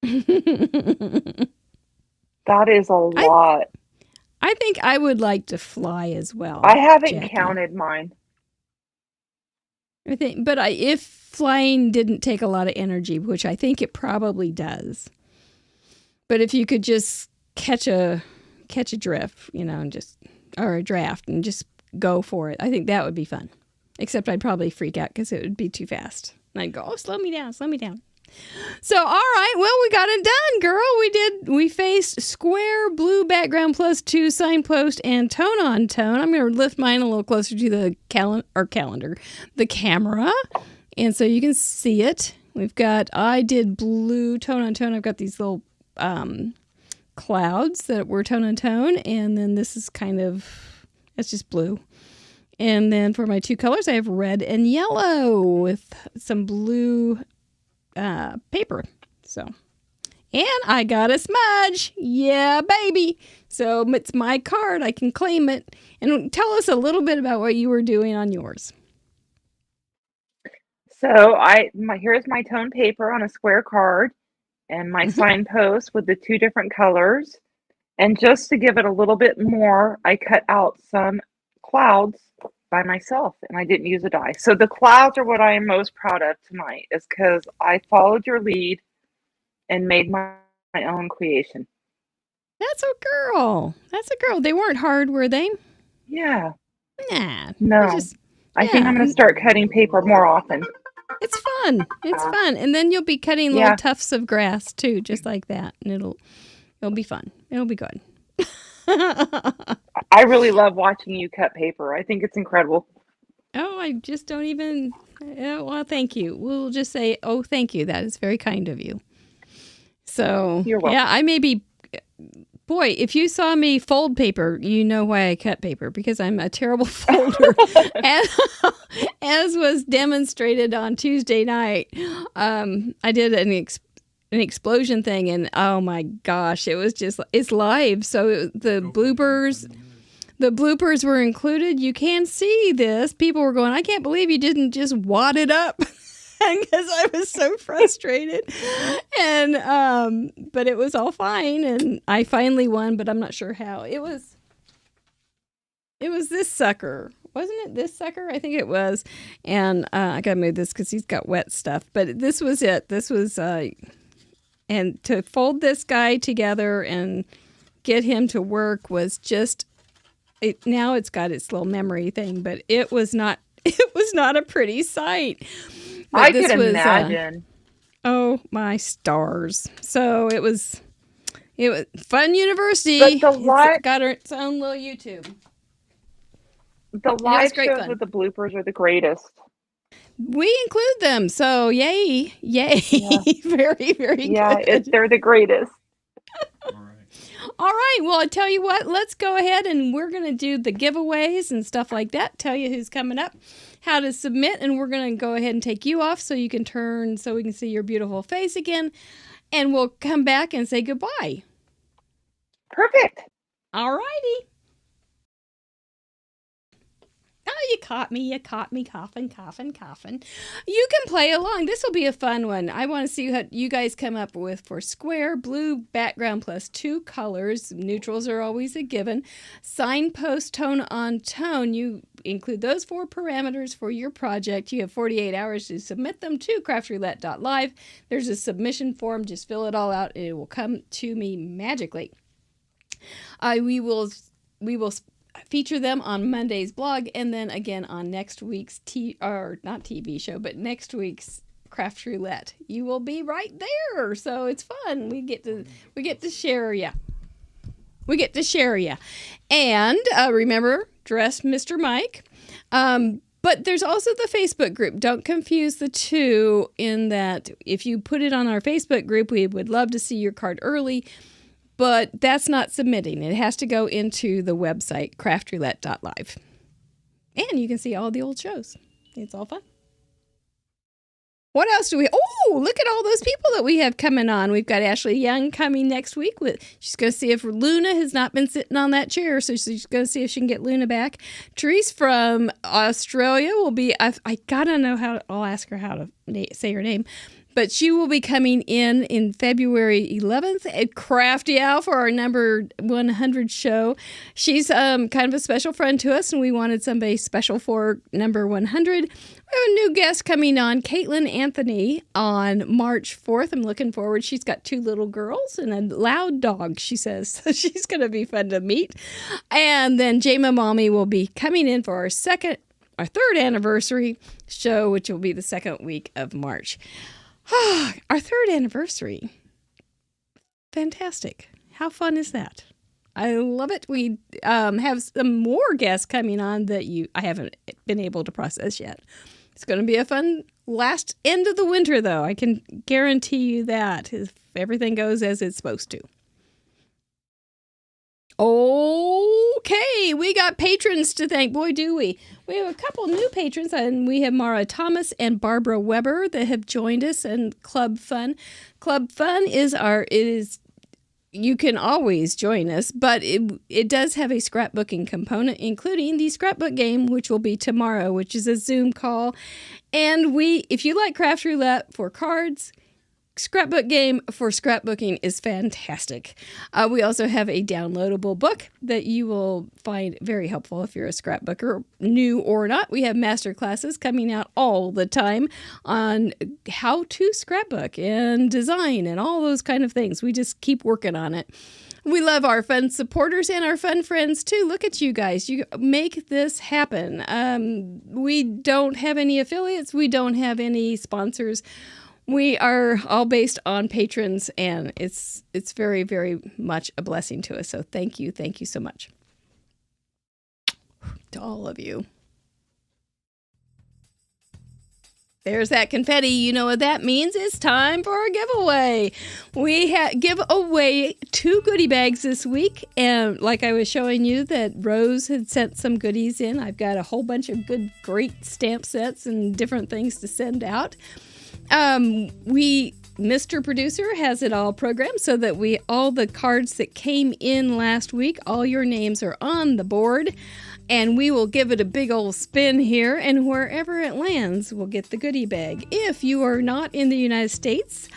That is a lot. I think I would like to fly as well. I haven't counted mine. I think, but if flying didn't take a lot of energy, which I think it probably does, but if you could just catch a drift, and or a draft and just go for it, I think that would be fun. Except I'd probably freak out because it would be too fast. And I'd go, oh, slow me down. So, all right, well, we got it done, girl. We faced square blue background plus 2 signpost and tone on tone. I'm going to lift mine a little closer to the the camera. And so you can see it. I did blue tone on tone. I've got these little clouds that were tone on tone. And then this is it's just blue. And then for my 2 colors, I have red and yellow with some blue paper. And I got a smudge. Yeah, baby. So it's my card. I can claim it. And tell us a little bit about what you were doing on yours. So here's my tone paper on a square card and my signpost with the 2 different colors. And just to give it a little bit more, I cut out some clouds by myself and I didn't use a die. So the clouds are what I am most proud of tonight, is because I followed your lead and made my own creation. That's a girl. They weren't hard, were they? Yeah. Nah. No. I think I'm going to start cutting paper more often. It's fun. And then you'll be cutting little tufts of grass too, just like that. And it'll be fun. It'll be good. I really love watching you cut paper. I think it's incredible. Oh, I just don't even... well, thank you. We'll just say, oh, thank you. That is very kind of you. So, you're welcome. Yeah, I may be... Boy, if you saw me fold paper, you know why I cut paper, because I'm a terrible folder. As was demonstrated on Tuesday night, I did an explosion thing, and oh my gosh, it's live. So the bloopers were included. You can see this. People were going, I can't believe you didn't just wad it up. Because I was so frustrated. And but it was all fine, and I finally won, but I'm not sure how. It was this sucker. Wasn't it this sucker? I think it was. And I gotta move this because he's got wet stuff. But this was it. This was and to fold this guy together and get him to work was just now it's got its little memory thing, but it was not a pretty sight. But I could imagine. Oh my stars! So it was Fun University. But it's got its own little YouTube. The live shows with the bloopers are the greatest. We include them, so yay! Yeah. Very, very good. Yeah, they're the greatest. All right. Well, I tell you what. Let's go ahead and we're gonna do the giveaways and stuff like that. Tell you who's coming up, how to submit, and we're going to go ahead and take you off so you can turn so we can see your beautiful face again, and we'll come back and say goodbye. Perfect. All righty. Oh, you caught me coughing. You can play along. This will be a fun one. I want to see what you guys come up with for square blue background plus 2 colors. Neutrals are always a given. Signpost tone on tone. You include those 4 parameters for your project. You have 48 hours to submit them to craftroulette.live. There's a submission form. Just fill it all out and it will come to me magically. We will feature them on Monday's blog, and then again on next week's next week's Craft Roulette. You will be right there, so it's fun. We get to share ya. And remember, dress Mr. Mike. But there's also the Facebook group. Don't confuse the two, in that if you put it on our Facebook group, we would love to see your card early. But that's not submitting. It has to go into the website, craftroulette.live. And you can see all the old shows. It's all fun. What else do we... Oh, look at all those people that we have coming on. We've got Ashley Young coming next week. She's going to see if Luna has not been sitting on that chair, so she's going to see if she can get Luna back. Therese from Australia will be... I got to know how... I'll ask her how to say her name. But she will be coming in February 11th at Crafty Owl for our number 100 show. She's kind of a special friend to us, and we wanted somebody special for number 100. We have a new guest coming on, Caitlin Anthony, on March 4th. I'm looking forward. She's got 2 little girls and a loud dog, she says. So she's going to be fun to meet. And then Jama Mommy will be coming in for our 3rd anniversary show, which will be the 2nd week of March. Our 3rd anniversary. Fantastic. How fun is that? I love it. We have some more guests coming on that I haven't been able to process yet. It's going to be a fun last end of the winter, though. I can guarantee you that, if everything goes as it's supposed to. Okay, we got patrons to thank. Boy, do we. We have a couple new patrons, and we have Mara Thomas and Barbara Weber that have joined us in Club Fun. Club Fun you can always join us, but it does have a scrapbooking component, including the scrapbook game, which will be tomorrow, which is a Zoom call. And if you like Craft Roulette for cards, scrapbook game for scrapbooking is fantastic. We also have a downloadable book that you will find very helpful if you're a scrapbooker, new or not. We have master classes coming out all the time on how to scrapbook and design and all those kind of things. We just keep working on it. We love our fun supporters and our fun friends, too. Look at you guys. You make this happen. We don't have any affiliates. We don't have any sponsors. We are all based on patrons, and it's very, very much a blessing to us. So thank you so much to all of you. There's that confetti. You know what that means? It's time for a giveaway. We give away 2 goodie bags this week, and like I was showing you that Rose had sent some goodies in. I've got a whole bunch of great stamp sets and different things to send out. Mr. Producer has it all programmed so that all the cards that came in last week, all your names are on the board, and we will give it a big old spin here, and wherever it lands, we'll get the goodie bag. If you are not in the United States,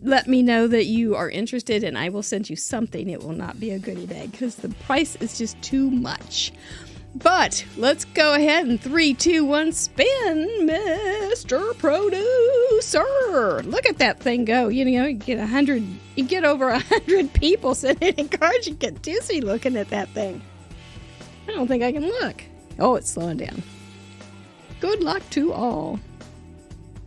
let me know that you are interested, and I will send you something. It will not be a goodie bag because the price is just too much. But let's go ahead and 3, 2, 1, spin, Mr. Producer. Look at that thing go. You get over 100 people sending in cards. You get dizzy looking at that thing. I don't think I can look. Oh, it's slowing down. Good luck to all.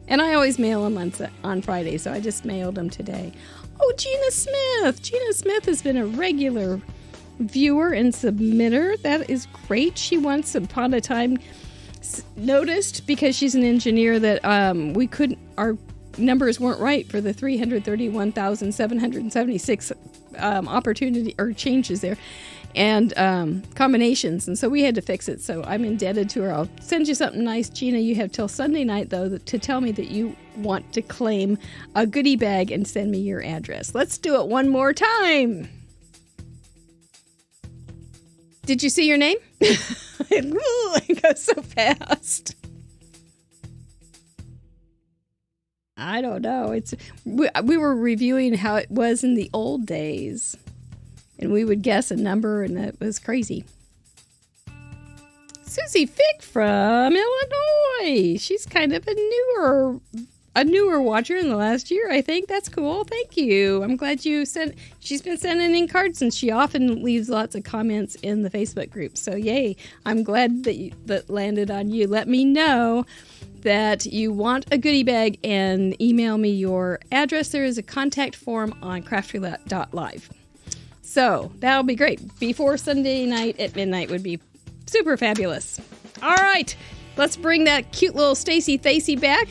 And I always mail them on Friday, so I just mailed them today. Oh, Gina Smith. Gina Smith has been a regular viewer and submitter. That is great. She once upon a time noticed, because she's an engineer, that our numbers weren't right for the 331,776 opportunity or changes there and combinations, and so we had to fix it. So I'm indebted to her. I'll send you something nice, Gina. You have till Sunday night, though, to tell me that you want to claim a goodie bag and send me your address. Let's do it one more time. Did you see your name? It goes so fast. I don't know. We were reviewing how it was in the old days, and we would guess a number, and it was crazy. Susie Fick from Illinois. She's kind of a newer watcher in the last year, I think. That's cool. Thank you. I'm glad she's been sending in cards, and she often leaves lots of comments in the Facebook group. So yay. I'm glad that landed on you. Let me know that you want a goodie bag and email me your address. There is a contact form on craftroulette.live. So that'll be great. Before Sunday night at midnight would be super fabulous. All right. Let's bring that cute little Stacy Thacey back.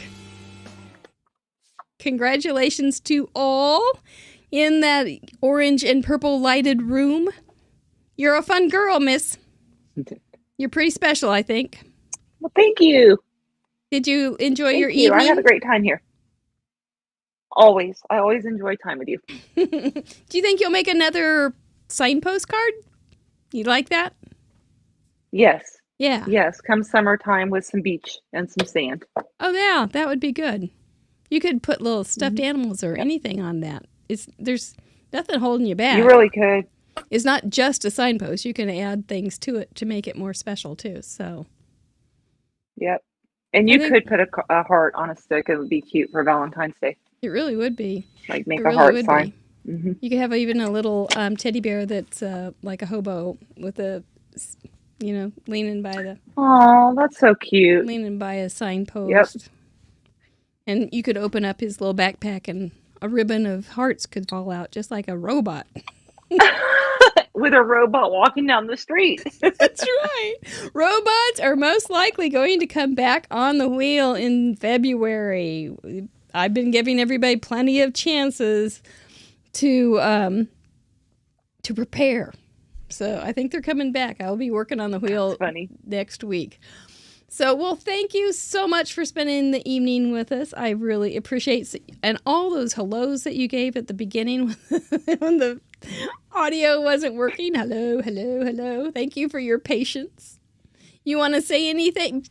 Congratulations to all in that orange and purple lighted room. You're a fun girl, miss. You're pretty special, I think. Well, thank you. Did you enjoy your Thank you. evening? I had a great time here. Always. I always enjoy time with you. Do you think you'll make another signpost card? You like that? Yes. Yeah. Yes. Come summertime with some beach and some sand. Oh, yeah. That would be good. You could put little stuffed animals or anything on that. There's nothing holding you back. You really could. It's not just a signpost. You can add things to it to make it more special too. So. Yep. And you could put a heart on a stick. It would be cute for Valentine's Day. It really would be. Like make a heart sign. Mm-hmm. You could have even a little teddy bear that's like a hobo with a, leaning by the. Oh, that's so cute. Leaning by a signpost. Yep. And you could open up his little backpack and a ribbon of hearts could fall out just like a robot. With a robot walking down the street. That's right. Robots are most likely going to come back on the wheel in February. I've been giving everybody plenty of chances to prepare. So I think they're coming back. I'll be working on the wheel next week. So, well, thank you so much for spending the evening with us. I really appreciate and all those hellos that you gave at the beginning when the audio wasn't working. Hello, hello, hello. Thank you for your patience. You want to say anything to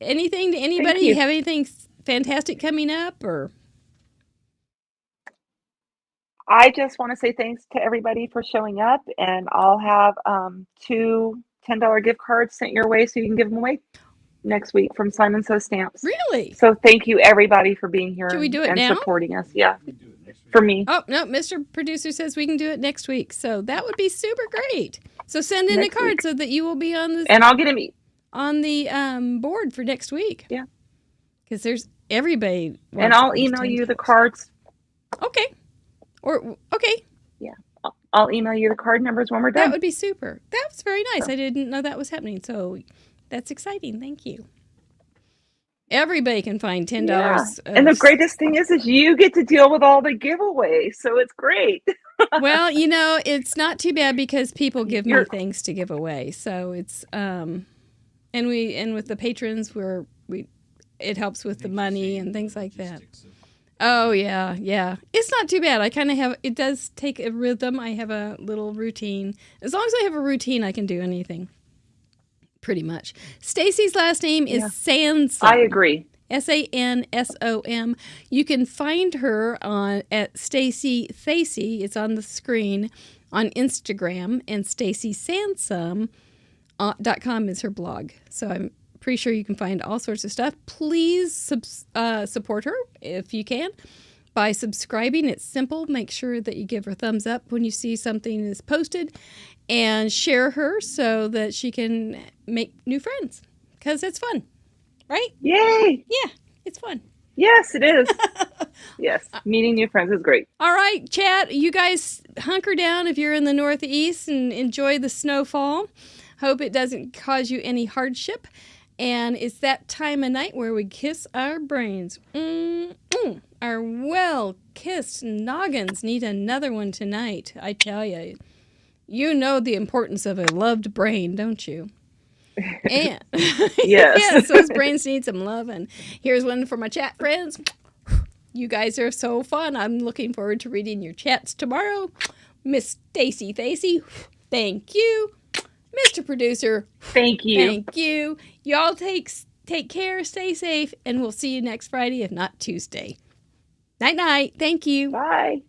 anybody? You have anything fantastic coming up, or? I just want to say thanks to everybody for showing up, and I'll have 2 $10 gift cards sent your way so you can give them away next week from Simon Says Stamps. Really? So thank you everybody for being here. Should we do it and now? Supporting us. Yeah. For me. Oh, no, Mr. Producer says we can do it next week. So that would be super great. So send in a card so that you will be on the and I'll get him on the board for next week. Yeah. Because there's everybody. And I'll email you the cards. Okay. Okay. Yeah. I'll email you the card numbers when we're done. That would be super. That was very nice. I didn't know that was happening. So that's exciting. Thank you. Everybody can find $10. Yeah. And the greatest thing is you get to deal with all the giveaways. So it's great. Well, it's not too bad because people give me things to give away. So it's and with the patrons it helps with the money and things like that. Oh yeah. It's not too bad. I kind of it does take a rhythm. I have a little routine. As long as I have a routine, I can do anything. Pretty much. Stacy's last name is Sansom. I agree. Sansom. You can find her at Stacy Thacy. It's on the screen on Instagram, and stacysansom.com is her blog. So I'm pretty sure you can find all sorts of stuff. Please support her if you can by subscribing. It's simple. Make sure that you give her a thumbs up when you see something is posted, and share her so that she can make new friends, because it's fun, right? Yay! Yeah, it's fun. Yes, it is. Yes, meeting new friends is great. All right, chat, you guys hunker down if you're in the Northeast and enjoy the snowfall. Hope it doesn't cause you any hardship. And it's that time of night where we kiss our brains. Our well-kissed noggins need another one tonight, I tell you. You know the importance of a loved brain, don't you? And Yes. yes, those brains need some loving. Here's one for my chat friends. You guys are so fun. I'm looking forward to reading your chats tomorrow. Miss Stacy Thacy, thank you. Mr. Producer, thank you. Thank you. Y'all take care, stay safe, and we'll see you next Friday, if not Tuesday. Night-night. Thank you. Bye.